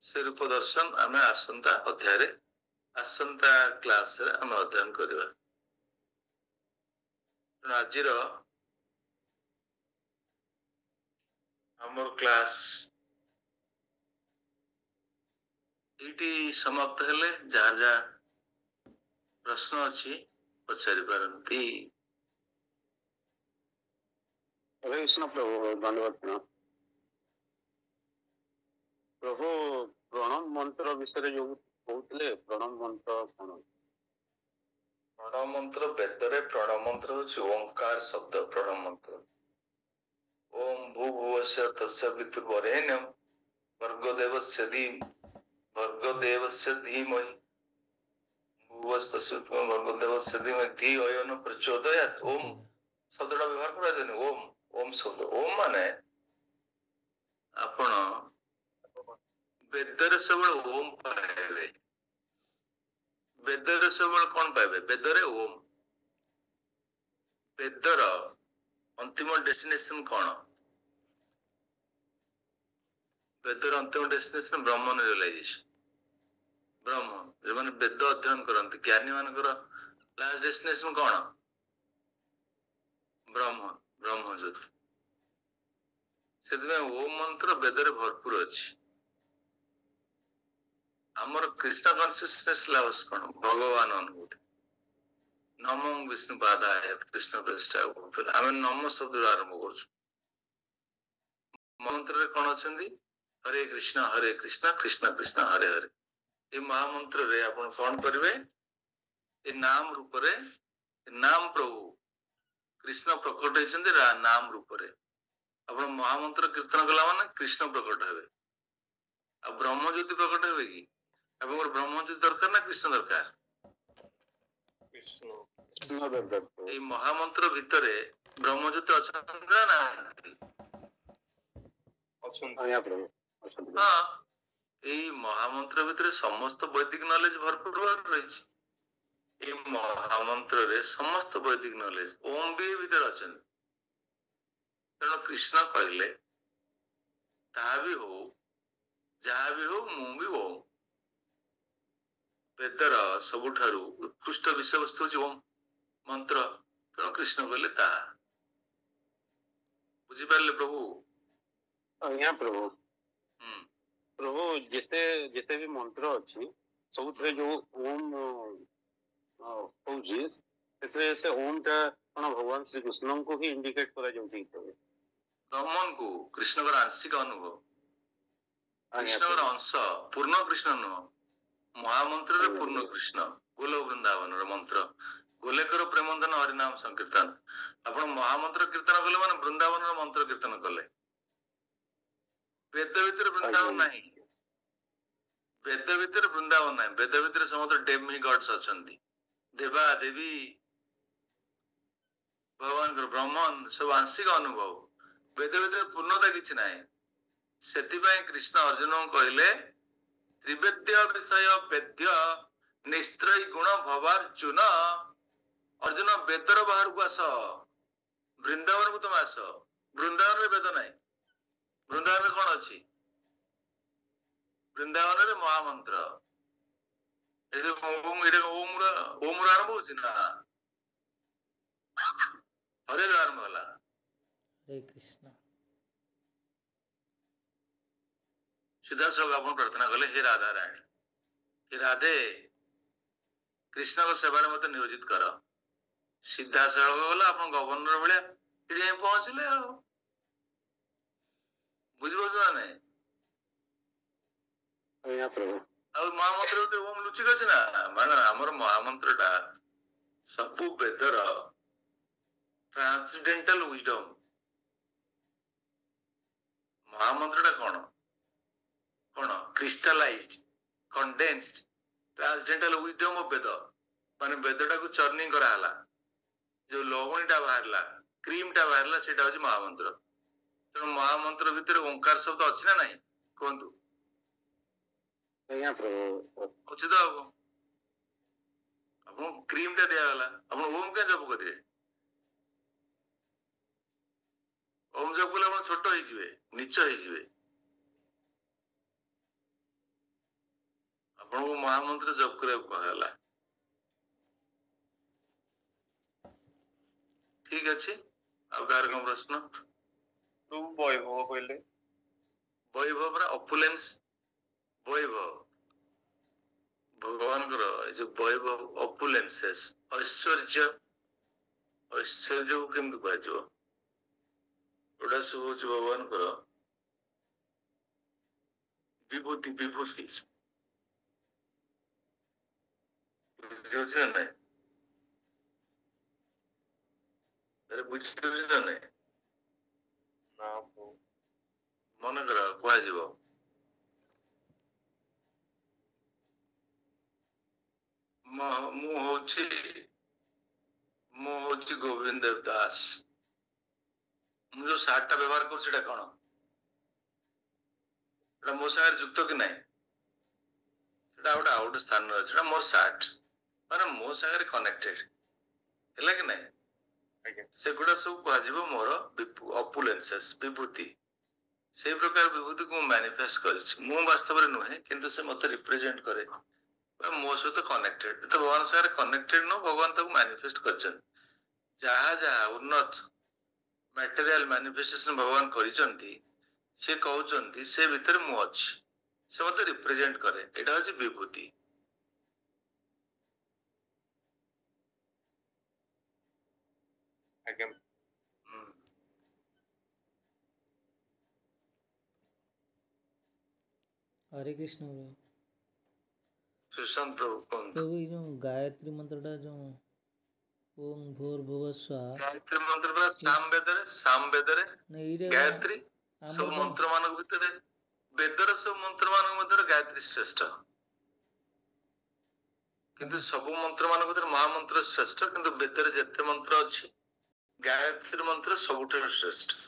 से रूप दर्शन आमे आसंता अध्याय रे आसंता क्लास रे हम अध्ययन करबा आजिर हमर क्लास इटी समाप्त हेले जार जा प्रश्न अछि पचारि पारंती हरे कृष्ण प्रभु धन्यवाद प्रभु प्रणव मंत्र विषय जो कहते प्रणव मंत्र कौन प्रणव मंत्र वेदरे प्रणव मंत्र होछि ओंकार शब्द प्रणव मंत्र ओम भूभुवस्य तस्य वितुर्वरेण्यं भर्गदेवस्य धीमहि भूवस्तस्य भर्गदेवस्य धीमहि धियो यो न प्रचोदयात् ओम शब्दटा व्यवहार करा जाने ओम ओम शब्द ओम माने आपण वेदरे सबल ओम पाइबे वेदरे सबल कौन पाइबे वेदरे ओम वेदर अंतिम डेस्टिनेशन कौन वेदर अंतिम डेस्टिनेशन ब्रह्म रियलाइजेशन ब्रह्म जो माने वेद अध्ययन करते ज्ञानी मानकर लास्ट डेस्टिनेशन कौन ब्रह्म ब्रह्म ज्योति से ओम मंत्र वेदरे भरपूर अच्छी आमर कृष्ण कॉन्शियसनेस लेवल्स कौन भगवान अनुभूति नमो विष्णु पादाय कृष्ण पृष्ठ आम नम शब्द आरंभ कर मंत्र रे कौन अच्छी हरे कृष्ण कृष्ण कृष्ण हरे हरे ये महामंत्र रे आपण कौन करेंगे ये नाम रूप रे नाम प्रभु कृष्ण प्रकट होती नाम रूप रे आपण महामंत्र कीर्तन कला माने कृष्ण प्रकट हेबे आ ब्रह्म ज्योति प्रकट हेबे कि अब ब्रह्म ज्योति दरकार ना कृष्ण दरकार कृष्ण ये महामंत्र भितरे ब्रह्म ज्योति अच्छा ना हाँ ये महामंत्र भितरे समस्त वैदिक नॉलेज भरपूर रही महामंत्र रे समस्त वैदिक नॉलेज ओम भी भीतर अच्छा तेणु कृष्ण कहले ता भी हो जहाँ भी हो मु भी हो वेदर सबुठारु उत्कृष्ट विषय वस्तु होछि ओम मंत्र तेणु कृष्ण कहले ता बुझी पारले प्रभु आज्ञा प्रभु ପ୍ରଭୁ ଯେତେ ଯେତେ ବି ମନ୍ତ୍ର ଅଛି ସବୁଥିରେ ଯୋଉ ଓମ୍ ହଉଛି ସେଥିରେ ସେ ଓମ୍ ଟା କଣ ଭଗବାନ ଶ୍ରୀକୃଷ୍ଣଙ୍କୁ ହିଁ ଇଣ୍ଡିକେଟ କରାଯାଉଛି ପ୍ରଭୁ? ବ୍ରହ୍ମନ୍ କୁ କୃଷ୍ଣଙ୍କର ଆଂଶିକ ଅନୁଭବ, ଆଜ୍ଞା କୃଷ୍ଣଙ୍କର ପ୍ରଭୁ। ଅଂଶ, ପୂର୍ଣ୍ଣ କୃଷ୍ଣ ନୁହଁ। ମହାମନ୍ତ୍ରରେ ପୂର୍ଣ୍ଣ କୃଷ୍ଣ, ଗୋଲ ବୃନ୍ଦାବନର ମନ୍ତ୍ର, ଗୋଲେକର ପ୍ରେମନ୍ଦନ ହରିନାମ ସଂକୀର୍ତ୍ତନ। ଆପଣ ମହାମନ୍ତ୍ର କୀର୍ତ୍ତନ କଲେ ମାନେ ବୃନ୍ଦାବନର ମନ୍ତ୍ର କୀର୍ତ୍ତନ କଲେ। ବେଦ ଭିତରେ ବୃନ୍ଦାବନ ଆଜ୍ଞା। ନାହିଁ, ବେଦ ଭିତରେ ବୃନ୍ଦାବନ ନାହିଁ, ବେଦ ଭିତରେ ସମସ୍ତ ଡେମି ଗଡ୍ସ ଅଛନ୍ତି, ଦେବା ଦେବୀ, ଭଗବାନଙ୍କର ବ୍ରହ୍ମନ୍ ସବୁ ଆଂଶିକ ଅନୁଭବ, ବେଦ ଭିତରେ ପୂର୍ଣ୍ଣତା କିଛି ନାହିଁ। ସେଥିପାଇଁ କୃଷ୍ଣ ଅର୍ଜୁନଙ୍କୁ କହିଲେ ତ୍ରିବେଦ୍ୟ ବିଷୟ ବେଦ୍ୟ ନିସ୍ତ୍ରୟ ଗୁଣ ଭବାର୍ଜୁନ। ଅର୍ଜୁନ ବେଦର ବାହାରକୁ ଆସ, ବୃନ୍ଦାବନକୁ ତମେ ଆସ। ବୃନ୍ଦାବନରେ ବେଦ ନାହିଁ, ବୃନ୍ଦାବନରେ କଣ ଅଛି? ବୃନ୍ଦାବନରେ ମହାମନ୍ତ୍ର। ଏଠି ଓମ୍ ର ଆରମ୍ଭ ହଉଛି ନା ହରେର ଆରମ୍ଭ ହେଲା? ହରେ କୃଷ୍ଣ। ସିଧାସଳଖ ଆପଣ ପ୍ରାର୍ଥନା କଲେ ହେ ରାଧା ରାଣୀ, ହେ ରାଧେ, କୃଷ୍ଣଙ୍କ ସେବାରେ ମତେ ନିୟୋଜିତ କର। ସିଧାସଳଖ ଗଲା ଆପଣ ଗଭର୍ଣ୍ଣର ଭଳିଆ ସେଠି ଯାଇ ପହଞ୍ଚିଲେ ଆଉ। ବୁଝିପାରୁଛ ନା ନାଇଁ? ଆଜ୍ଞା ପ୍ରଭୁ। ଆଉ ମହାମନ୍ତ୍ର ଭିତରେ ଓମ୍ ଲୁଚିକି ଅଛି ନା? ମାନେ ଆମର ମହାମନ୍ତ୍ର ଟା ସବୁ ବେଦର ଟ୍ରାନ୍ସଡେଣ୍ଟାଲ ୱିଜଡମ। ମହାମନ୍ତ୍ର ଟା କଣ? କଣ? କ୍ରିଷ୍ଟାଲାଇଜ୍ଡ, କଣ୍ଡେନ୍ସଡ, ଟ୍ରାନ୍ସଡେଣ୍ଟାଲ ୱିଜଡମ ଅଫ ବେଦ। ମାନେ ବେଦଟାକୁ ଚର୍ଣ୍ଣିଂ କରାହେଲା, ଯୋଉ ଲହୁଣୀ ଟା ବାହାରିଲା, କ୍ରିମ ଟା ବାହାରିଲା, ସେଇଟା ହଉଛି ମହାମନ୍ତ୍ର। ତେଣୁ ମହାମନ୍ତ୍ର ଭିତରେ ଓଙ୍କାର ଶବ୍ଦ ଅଛି ନା ନାହିଁ? କୁହନ୍ତୁ। ଆଜ୍ଞା ପ୍ରଭୁ। ଅଛି ତ ଆଉ। ଆପଣଙ୍କୁ କ୍ରିମ ଟା ଦିଆଗଲା, ଆପଣ ଓମ୍ କାଇଁ ଜପ କରିବେ? ଓମ୍ ଜପ କଲେ ଆପଣ ଛୋଟ ହେଇଯିବେ, ନିଚ ହେଇଯିବେ। ଆପଣଙ୍କୁ ମହାମନ୍ତ୍ର ଜପ କରିବାକୁ କୁହାଗଲା। ଠିକ ଅଛି, ଆଉ କାହାର କଣ ପ୍ରଶ୍ନ? ପ୍ରଭୁ ବୈଭବ କହିଲେ? ବୈଭବର ଅପୁଲେନ୍ସ, ବୈଭବ ଭଗବାନଙ୍କର ଏ ଯୋଉ ବୈଭବ, ଅପୁଲେନ୍ସେସ୍, ଐଶ୍ୱର୍ଯ୍ୟ, ଐଶ୍ୱର୍ଯ୍ୟକୁ କେମିତି କୁହାଯିବ? ଏଗୁଡା ସବୁ ହଉଛି ଭଗବାନଙ୍କର ବିଭୂତି, ବିଭୂତି। ବୁଝିହଉଛି ନା ନାଇଁ? ବୁଝିହଉଛି ନା ନାଇଁ? ନା ପ୍ରଭୁ। ମନେକର କୁହାଯିବ ମୁଁ ହଉଛି ଗୋବିନ୍ଦ ଦେବ ଦାସ। ମୁଁ ଯୋଉ ସାର୍ଟ ଟା ବ୍ୟବହାର କରୁଛି ସେଟା କଣ? ସେଟା ମୋ ସାଙ୍ଗରେ ଯୁକ୍ତ କି ନାହିଁ? ସେଟା ଆଉ ଗୋଟେ ସ୍ଥାନରେ ଅଛି, ସେଟା ମୋର ସାର୍ଟ, ମାନେ ମୋ ସାଙ୍ଗରେ କନେକ୍ଟେଡ, ହେଲା କି ନାଇଁ? ଆଜ୍ଞା। ସେଗୁଡା ସବୁ କୁହାଯିବ ମୋର ଅପୁଲେନ୍ସେସ୍, ବିଭୂତି। ସେଇ ପ୍ରକାର ବିଭୂତିକୁ ମୁଁ ମ୍ୟାନିଫେଷ୍ଟ କରିଛି। ମୁଁ ବାସ୍ତବରେ ନୁହେଁ, କିନ୍ତୁ ସେ ମତେ ରିପ୍ରେଜେଣ୍ଟ କରେ, ମୋ ସହିତ କନେକ୍ଟେଡ। ତ ଭଗବାନ ସାଙ୍ଗରେ କନେକ୍ଟେଡ ନୁହଁ, ଭଗବାନ ତାକୁ ମ୍ୟାନିଫେଷ୍ଟ କରିଛନ୍ତି। ଯାହା ଯାହା ଉନ୍ନତ ମ୍ୟାଟେରିଆଲ ମ୍ୟାନିଫେଷ୍ଟେସନ ଭଗବାନ କରିଛନ୍ତି, ସେ କହୁଛନ୍ତି ସେ ଭିତରେ ମୁଁ ଅଛି, ସେ ମତେ ରିପ୍ରେଜେଣ୍ଟ କରେ। ଏଇଟା ହଉଛି ବିଭୂତି। ଆଜ୍ଞା। ହରେ କୃଷ୍ଣ ପ୍ରଭୁ। ସୁଶାନ୍ତ ପ୍ରଭୁ କୁହନ୍ତୁ। ପ୍ରଭୁ ଏଇ ଯୋଉ ଗାୟତ୍ରୀ ମନ୍ତ୍ରଟା ଯୋଉ ଓಂ ଭୂର୍ଭୁବଃ ସ୍ୱାହା, ଗାୟତ୍ରୀ ମନ୍ତ୍ର ଟା ସାମ ବେଦରେ ନା ଏଇଟା ଗାୟତ୍ରୀ ଆମର ସବୁ କାହିଁ ମନ୍ତ୍ର ମାନଙ୍କ ଭିତରେ, ବେଦର ସବୁ ମନ୍ତ୍ର ମାନଙ୍କ ମଧ୍ୟରେ ଗାୟତ୍ରୀ ଶ୍ରେଷ୍ଠ। କିନ୍ତୁ ସବୁ ମନ୍ତ୍ର ମାନଙ୍କ ଭିତରେ ମହାମନ୍ତ୍ର ଶ୍ରେଷ୍ଠ, କିନ୍ତୁ ବେଦରେ ଯେତେ ମନ୍ତ୍ର ଅଛି ଗାୟତ୍ରୀ ମନ୍ତ୍ର ସବୁଠାରୁ ଶ୍ରେଷ୍ଠ।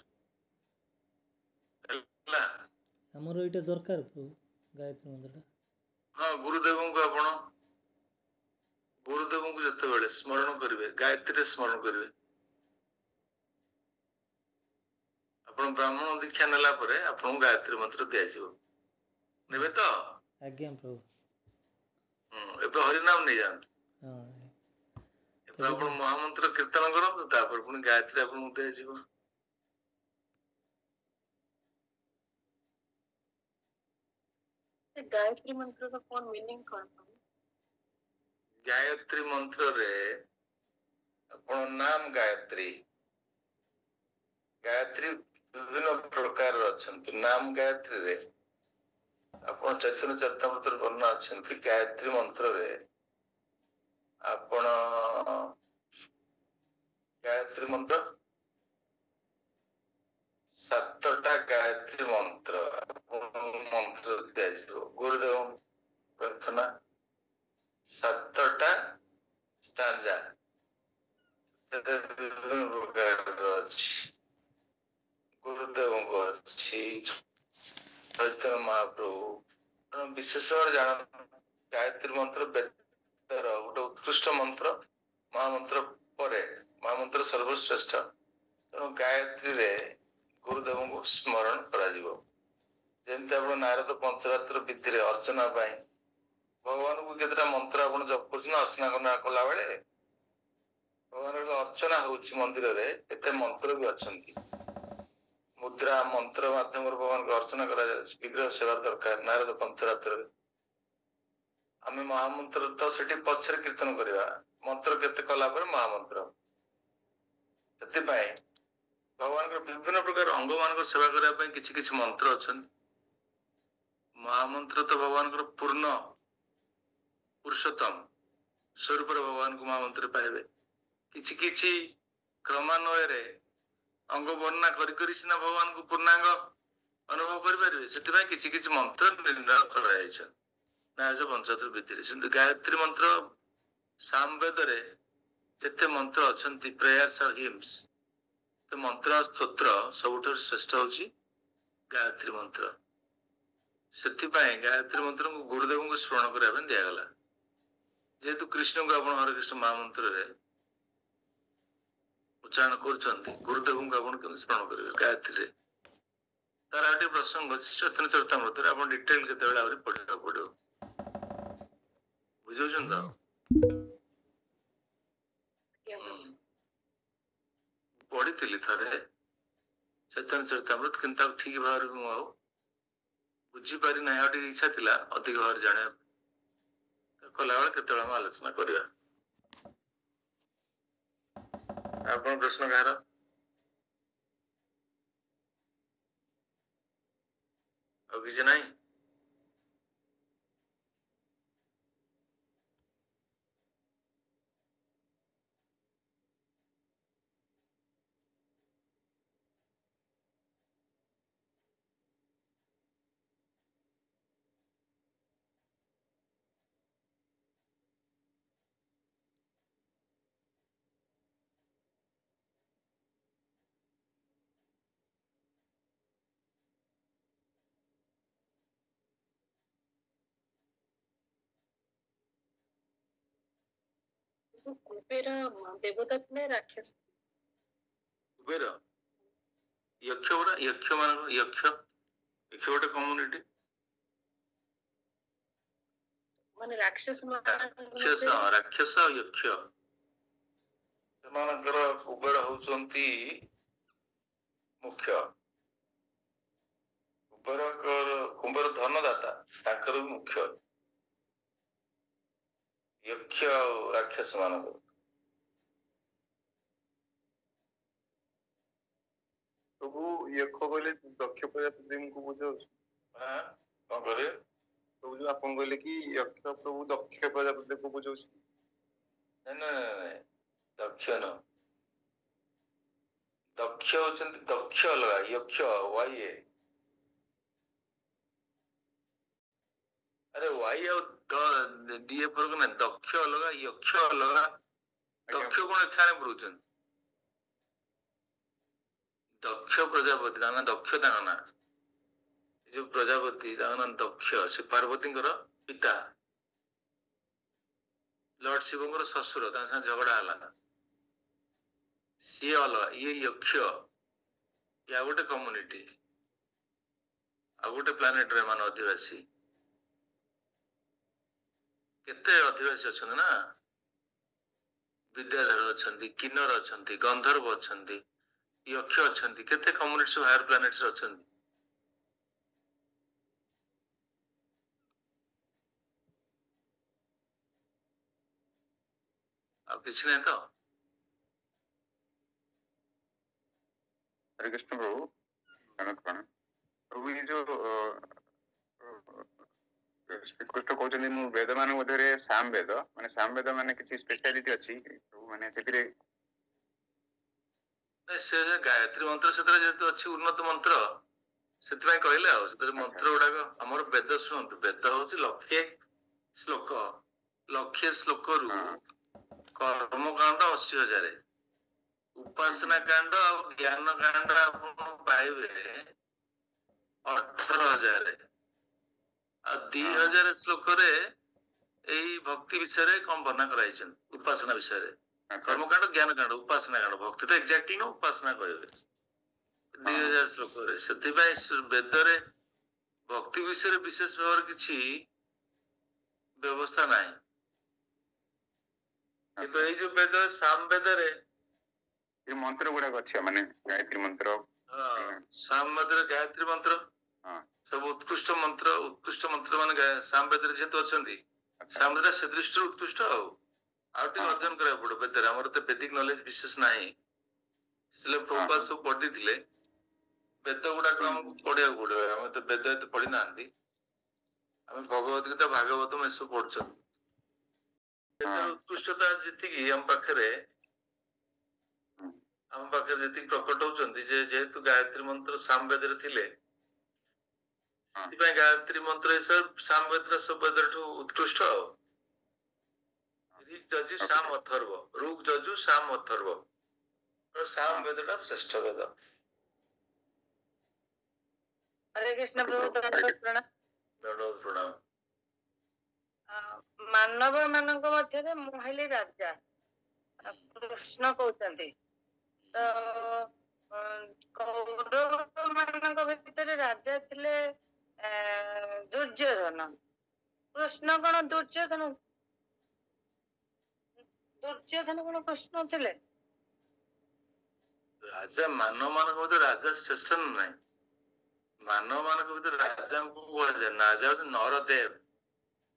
ହେଲା? ଆମର ଏଇଟା ଦରକାର ପ୍ରଭୁ, ଗାୟତ୍ରୀ ମନ୍ତ୍ରଟା। ହଁ, ଗୁରୁଦେବଙ୍କୁ ଯେତେବେଳେ ସ୍ମରଣ କରିବେ, ଗାୟତ୍ରୀରେ ସ୍ମରଣ କରିବେ। ଆପଣ ବ୍ରାହ୍ମଣ ଦୀକ୍ଷା ନେଲା ପରେ ଆପଣଙ୍କୁ ଗାୟତ୍ରୀ ମନ୍ତ୍ର ଦିଆଯିବ, ନେବେ ତ? ଆଜ୍ଞା ପ୍ରଭୁ। ଏବେ ହରିନାମ ନେଇଯାଆନ୍ତୁ। ହଁ। ଏବେ ଆପଣ ମହାମନ୍ତ୍ର କୀର୍ତ୍ତନ କରନ୍ତୁ, ତାପରେ ପୁଣି ଗାୟତ୍ରୀ ଆପଣଙ୍କୁ ଦିଆଯିବ। ଗାୟତ୍ରୀ ମନ୍ତ୍ରର କଣ ମିନିଂ କଣ? ଗାୟତ୍ରୀ ମନ୍ତ୍ରରେ ଆପଣ ନାମ ଗାୟତ୍ରୀ ଗାୟତ୍ରୀ ବିଭିନ୍ନ ପ୍ରକାରର ଅଛନ୍ତି। ନାମ ଗାୟତ୍ରୀରେ ଆପଣ ଚୈତନ୍ୟ ଚରିତାମୃତରେ ବର୍ଣ୍ଣନା ଅଛନ୍ତି। ଗାୟତ୍ରୀ ମନ୍ତ୍ରରେ ଆପଣ ଗାୟତ୍ରୀ ମନ୍ତ୍ର 7ଟା ଗାୟତ୍ରୀ ମନ୍ତ୍ର ମନ୍ତ୍ର ଦିଆଯିବ। ଗୁରୁଦେବ ପ୍ରାର୍ଥନା 7ଟା ଷ୍ଟାଞ୍ଜା ବିଭିନ୍ନ ପ୍ରକାରର ଅଛି। ଗୁରୁଦେବଙ୍କ ଅଛି, ଚୈତନ୍ୟ ମହାପ୍ରଭୁ ବିଶେଷ ଭାବରେ ଜାଣ ଗାୟତ୍ରୀ ମନ୍ତ୍ର ବେଦର ଗୋଟେ ଉତ୍କୃଷ୍ଟ ମନ୍ତ୍ର। ମହାମନ୍ତ୍ର ପରେ ମହାମନ୍ତ୍ର ସର୍ବଶ୍ରେଷ୍ଠ। ତେଣୁ ଗାୟତ୍ରୀରେ ଗୁରୁଦେବଙ୍କୁ ସ୍ମରଣ କରାଯିବ। ଯେମିତି ଆପଣ ନାରଦ ପଞ୍ଚରାତ୍ର ବିଧିରେ ଅର୍ଚ୍ଚନା ପାଇଁ ଭଗବାନଙ୍କୁ କେତେଟା ମନ୍ତ୍ର ଆପଣ ଜପ କରୁଛନ୍ତି ଅର୍ଚ୍ଚନା କଲା ବେଳେ ଭଗବାନଙ୍କ ଅର୍ଚ୍ଚନା ହଉଛି ମନ୍ଦିରରେ, ଏତେ ମନ୍ତ୍ର ବି ଅଛନ୍ତି। ମୁଦ୍ରା ମନ୍ତ୍ର ମାଧ୍ୟମରେ ଭଗବାନଙ୍କୁ ଅର୍ଚ୍ଚନା କରାଯାଉଛି। ବିଗ୍ରହ ସେବା ଦରକାର ନାରଦ ପଞ୍ଚରାତ୍ରରେ। ଆମେ ମହାମନ୍ତ୍ର ତ ସେଠି ପଛରେ କୀର୍ତ୍ତନ କରିବା, ମନ୍ତ୍ର କେତେ କଲା ପରେ ମହାମନ୍ତ୍ର। ସେଥିପାଇଁ ଭଗବାନଙ୍କର ବିଭିନ୍ନ ପ୍ରକାର ଅଙ୍ଗ ମାନଙ୍କର ସେବା କରିବା ପାଇଁ କିଛି କିଛି ମନ୍ତ୍ର ଅଛନ୍ତି। ମହାମନ୍ତ୍ର ତ ଭଗବାନଙ୍କର ପୂର୍ଣ୍ଣ ପୁରୁଷୋତ୍ତମ ସ୍ୱରୂପରେ ଭଗବାନଙ୍କୁ ମହାମନ୍ତ୍ର ପାଇବେ। କିଛି କିଛି କ୍ରମାନ୍ୱୟରେ ଅଙ୍ଗ ବର୍ଣ୍ଣନା କରି କରି ସିନା ଭଗବାନଙ୍କୁ ପୂର୍ଣ୍ଣାଙ୍ଗ ଅନୁଭବ କରିପାରିବେ। ସେଥିପାଇଁ କିଛି କିଛି ମନ୍ତ୍ର ନିର୍ଣ୍ଣୟ କରାଯାଇଛି ନାରଦ ପଞ୍ଚରାତ୍ର ବିଧିରେ। ସେମିତି ଗାୟତ୍ରୀ ମନ୍ତ୍ର ସାମବେଦରେ ଯେତେ ମନ୍ତ୍ର ଅଛନ୍ତି ପ୍ରେୟାର୍ସ ଆଉ ହିମ୍ସ, ତ ମନ୍ତ୍ର ସ୍ତୋତ୍ର ସବୁଠାରୁ ଶ୍ରେଷ୍ଠ ହଉଛି ଗାୟତ୍ରୀ ମନ୍ତ୍ର। ସେଥିପାଇଁ ଗାୟତ୍ରୀ ମନ୍ତ୍ରକୁ ଗୁରୁଦେବଙ୍କୁ ସ୍ମରଣ କରିବା ପାଇଁ ଦିଆଗଲା। ଯେହେତୁ କୃଷ୍ଣଙ୍କୁ ଆପଣ ହରେ କୃଷ୍ଣ ମହାମନ୍ତ୍ରରେ ଉଚ୍ଚାରଣ କରୁଛନ୍ତି, ଗୁରୁଦେବଙ୍କୁ ଆପଣ କେମିତି ସ୍ମରଣ କରିବେ ଗାୟତ୍ରୀରେ? ତାର ଆଉ ଟିକେ ପ୍ରସଙ୍ଗ ଅଛି ଚୈତନ୍ୟ ଚରିତାମୃତରେ, ଆପଣ ଡିଟେଲ କେତେବେଳେ ଆହୁରି ପଢିବାକୁ ପଡିବ। ବୁଝୁଛନ୍ତି ତ? ପଢିଥିଲି ଥରେ ଚୈତନ୍ୟ ଚରିତାମୃତ, କିନ୍ତୁ ତାକୁ ଠିକ ଭାବରେ ମୁଁ ଆଉ ବୁଝିପାରି ନାହିଁ। ଆଉ ଟିକେ ଇଚ୍ଛା ଥିଲା ଅଧିକ ଭାବରେ ଜାଣିବା ପାଇଁ। କଲାବେଳେ କେତେବେଳେ ଆମେ ଆଲୋଚନା କରିବା। ଆପଣ ପ୍ରଶ୍ନ କାହାର? ଆଉ କିଛି ନାହିଁ? କୁବେର ଦେବତା ଥିଲେ ରାକ୍ଷସ? କୁବେର ୟକ୍ଷ ଗୁଡା, ୟକ୍ଷ ମାନଙ୍କର ୟକ୍ଷ ଗୋଟେ କମ୍ୟୁନିଟି, ମାନେ ରାକ୍ଷସ ରାକ୍ଷସ ଆଉ ୟକ୍ଷ ସେମାନଙ୍କର କୁବେର ହଉଛନ୍ତି ମୁଖ୍ୟ। କୁବେର ଧନଦାତା, ତାଙ୍କର ବି ମୁଖ୍ୟ ୟକ୍ଷ ଆଉ ରାକ୍ଷସ ମାନଙ୍କର। ପ୍ରଭୁ ୟକ୍ଷ କହିଲେ ଦକ୍ଷ ପ୍ରଜାପତିଙ୍କୁ ବୁଝାଉଛି। କଣ କରିବେ? ପ୍ରଭୁ ଯୋଉ ଆପଣ କହିଲେ କି ୟକ୍ଷ ପ୍ରଭୁ ଦକ୍ଷ ପ୍ରଜାପତିଙ୍କୁ ବୁଝାଉଛି। ନାଇଁ ଦକ୍ଷ ନୁହଁ। ଦକ୍ଷ ହଉଛନ୍ତି ଦକ୍ଷ ଅଲଗା, ୟକ୍ଷ ୱାଇ ଆରେ ୱାଇ ଆଉ ଡିଏ ଫରକ ନାହିଁ। ଦକ୍ଷ ଅଲଗା, ୟକ୍ଷ ଅଲଗା। ଦକ୍ଷ କଣ ଏଠାରେ ପଢୁଛନ୍ତି? ଦକ୍ଷ ପ୍ରଜାପତି ତାଙ୍କ ନାଁ ଦକ୍ଷ, ତାଙ୍କ ନାଁ ଯୋଉ ପ୍ରଜାପତି ତାଙ୍କ ନାଁ ଦକ୍ଷ। ସେ ପାର୍ବତୀଙ୍କର ପିତା, ଲର୍ଡ ଶିବଙ୍କର ଶ୍ୱଶୁର। ତାଙ୍କ ସାଙ୍ଗେ ଝଗଡା ହେଲା, ସିଏ ଅଲଗା, ଇଏ ୟକ୍ଷ। ଇଏ ଆଉ ଗୋଟେ କମ୍ୟୁନିଟି, ଆଉ ଗୋଟେ ପ୍ଲାନେଟରେ ଏମାନେ ଅଧିବାସୀ। କେତେ ଅଧିବାସୀ ଅଛନ୍ତି ନା, ବିଦ୍ୟାଧର ଅଛନ୍ତି, କିନ୍ନର ଅଛନ୍ତି, ଗନ୍ଧର୍ବ ଅଛନ୍ତି, ୟକ୍ଷ ଅଛନ୍ତି, କେତେ କମ୍ୟୁନିଟି ସବୁ ହାୟର ପ୍ଲାନେଟ୍ସ ଅଛନ୍ତି। ଆଉ କିଛି ନାହିଁ ତ। हरे कृष्ण प्रभु जगन्नाथ प्रणाम प्रभु ये जो श्रीकृष्ण कहते मु वेद मान मध्य सामवेद माने सामवेद माने किसी स्पेशलिटी अच्छी प्रभु माने से गायत्री मंत्र से जेहेतु अच्छी उन्नत मंत्र से कहले मंत्र गुड़ाक आमर वेद शुणु वेद हूँ लक्षे श्लोक लक्षे श्लोक रु कर्मकांड 80,000 उपासना कांड और ज्ञान कांड पाइबे 18,000 आ 2,000 श्लोक रे यही भक्ति विषय कौन वर्णना कराई उपासना विषय कर्मकांड ज्ञान कांड उपासना कांड भक्ति तो एक्जाक्टली न उपासना कहे 2,000 श्लोक से वेद रे भक्ति विषय विशेष भाव किसी व्यवस्था ना तो ये जो वेद साम वेद रे ये मंत्र गुड़ाक अच्छे माने गायत्री मंत्र साम वेद गायत्री मंत्र सब उत्कृष्ट मंत्र माने साम वेद जेहेतु अच्छा साम वेद से दृष्टि उत्कृष्ट अध्ययन करा पड़ो वेद आमर तो वैदिक नॉलेज विशेष ना इसलिए प्रभुपाद सब पढ़ी थे वेद गुड़ाक आमको पढ़िया पड़ो आम तो वेद एत पढ़ी ना आम भगवत गीता भागवत में सब पढ़ उत्कृष्टता जी आम पाखे जी प्रकट होती जेहेतु गायत्री मंत्र साम वेद थे गायत्री मंत्र साम वेद सब वेद उत्कृष्ट ऋग जजु साम अथर्व ऋग जजु साम अथर्व साम वेद श्रेष्ठ वेद। हरे कृष्ण प्रभु दंडवत प्रणाम। मानव मानक मध्य मुहली राजा कृष्ण कहते तो कौरव मानक भितर राजा थिले दुर्योधन कृष्ण कौन दुर्योधन कौन कृष्ण थिले राजा मानव मानक मध्य राजा श्रेष्ठ ना मानव मानक भीतर राजा को राजा हूँ नरदेव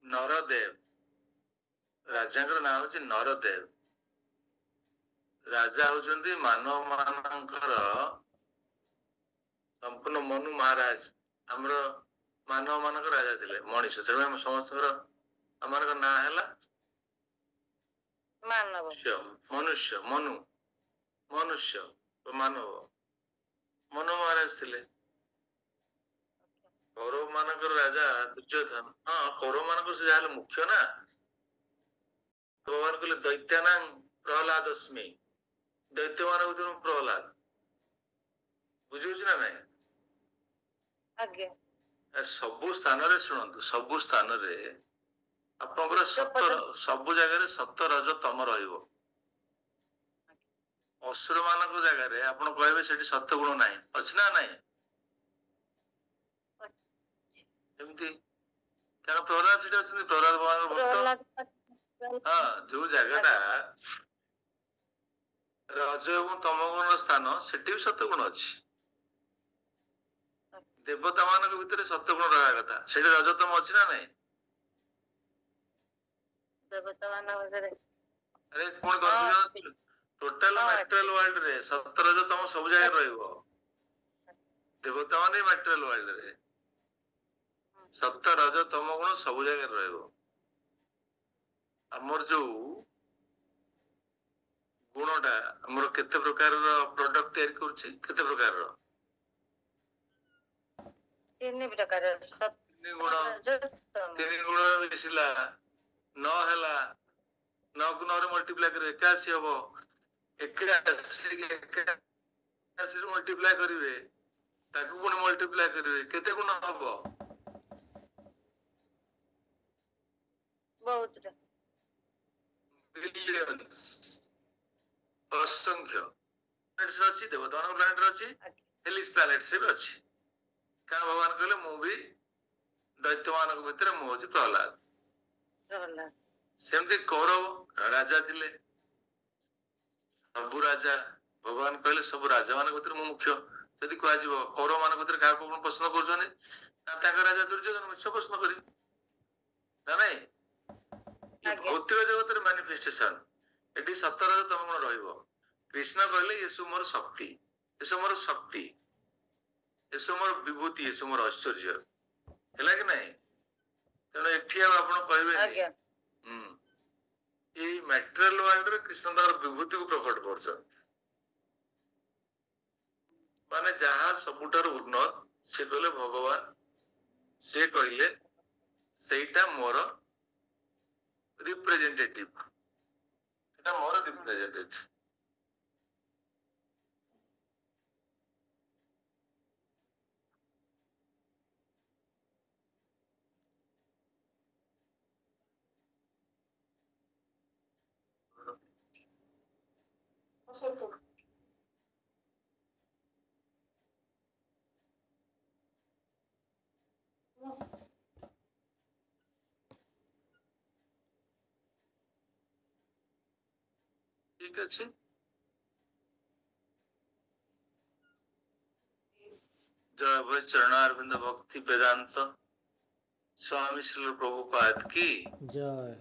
नरदेव राजा ना हूँ नरदेव राजा होती मानव मानकर संपूर्ण मनु महाराज आमर मानव मानक राजा थे मनीष तेणु आम समस्त आम ना है मनुष्य मनु मनुष्य मानव मनु महाराज थे कौरव मानकर राजा दुर्योधन हाँ कौरव मानकर से जहाँ मुख्य ना भगवान कहले दैत्यानां प्रहलाद अस्मि दैत्य मान प्रहलाद बुझे ना ना सबु स्थान शुणु सबु स्थान आपंकर सत्तर सबु जगह सत्य रज तम रहिबो असुर मान जगह आप कहे सत्य गुण ना अच्छी ना ना प्रहलाद से प्रहलाद भगवान भक्त हाँ जो जगह रज एवं तम गुण स्थान से सत्य गुण अच्छी देवता मान भीतर सत्य गुण रहा कथा से रजतम अच्छी ना नहीं अरे कौन कर टोटल मैटेरियल वर्ल्ड रे सत्य रजतम सब जगह रहिबो देवता मान मैटेरियल वर्ल्ड रे सत्य रज तम गुण सब जगह रहिबो हमर जो गुणटा हमर केते प्रकार रो प्रोडक्ट तैयार करछि केते प्रकार रो तीन प्रकार तीन गुण मिसिला न हैला न गुण रे मल्टीप्लाई करे 81 हबो 81 मल्टीप्लाई करिवे ताकू गुण मल्टीप्लाई करिवे केते गुण हबो बहुत बिलियंस असंख्य प्लैनेट्स अछि देवता प्लैनेट अछि हेलिस प्लैनेट से अछि क्या भगवान कहले मु भी दैत्य मान भीतर मु होछि प्रहलाद सेमती कौरव राजा थिले सब राजा भगवान कहले सब राजा मान भीतर मु मुख्य यदि कह जीव कौरव मान भीतर का कोन प्रश्न करछने ताका राजा दुर्योधन मुझसे प्रश्न करी ना नहीं भौतिक जगत रे मैनिफेस्टेशन ଏଠି ସତର ତମ କଣ ରହିବ? କୃଷ୍ଣ କହିଲେ ଏସବୁ ମୋର ଶକ୍ତି, ଏସବୁ ମୋର ଶକ୍ତି, ଏସବୁ ମୋର ବିଭୂତି, ଏସବୁ ମୋର ଐଶ୍ୱର୍ଯ୍ୟ, ହେଲା କି ନାଇଁ? ତେଣୁ ଏଠି ଆଉ ଆପଣ କହିବେନି ଆଜ୍ଞା ଏଇ ମ୍ୟାଟେରିଆଲ ୱାର୍ଲଡରେ କୃଷ୍ଣ ତାଙ୍କର ବିଭୂତିକୁ ପ୍ରକଟ କରୁଛନ୍ତି। ମାନେ ଯାହା ସବୁଠାରୁ ଉନ୍ନତ ସେ କହିଲେ ଭଗବାନ, ସେ କହିଲେ ସେଇଟା ମୋର ରିପ୍ରେଜେଣ୍ଟେଟିଭ, ସେଟା ମୋର ରିପ୍ରେଜେଣ୍ଟେଟିଭ। ঠিক আছে, जय भय चरणारविंद भक्ति वेदांत स्वामी श्री प्रभुपाद की जय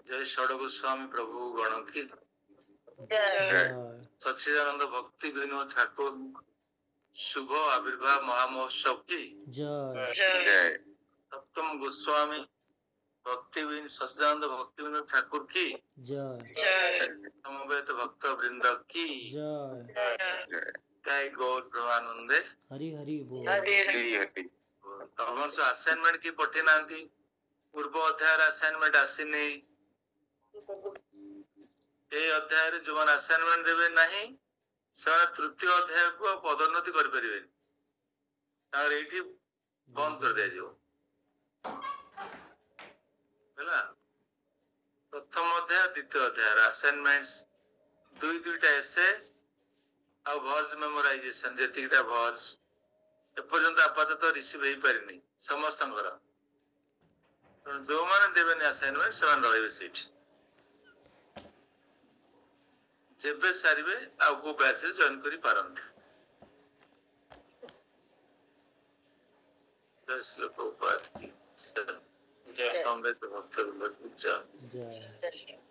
जय षड गोस्वामी प्रभु गण की जय जय सच्चिदानंद भक्ति विनोद ठाकुर शुभ आविर्भाव महामहोत्सव की जय जय सप्तम गोस्वामी भक्ति सच्चिदानंद भक्ति विनोद ठाकुर की जय समवेत भक्त वृंद की जय जय जय गौर ब्रह्मानंदे। हरि हरि बोल। हरि हरि तमर से असाइनमेंट की पठे नांती पूर्व अध्याय असाइनमेंट आसीनी ए अध्याय रे जो असाइनमेंट देबे नहीं से तृतीय अध्याय को पदोन्नति कर परिबे तार एठी बंद कर दिया जो हैला। प्रथम अध्याय द्वितीय अध्याय असाइनमेंट्स दुई दुईटा एसे आ वर्ड्स मेमोराइजेशन जेतिकटा वर्ड्स एपर्यंत आपातत रिसीव हो पारिनी समस्त जो मैंने देवे असाइनमेंट से रही सीट जेबे सारे आउ को बैच जॉइन करी पारंती। जय श्री प्रभुपाद की जय। संवेद भक्त जय।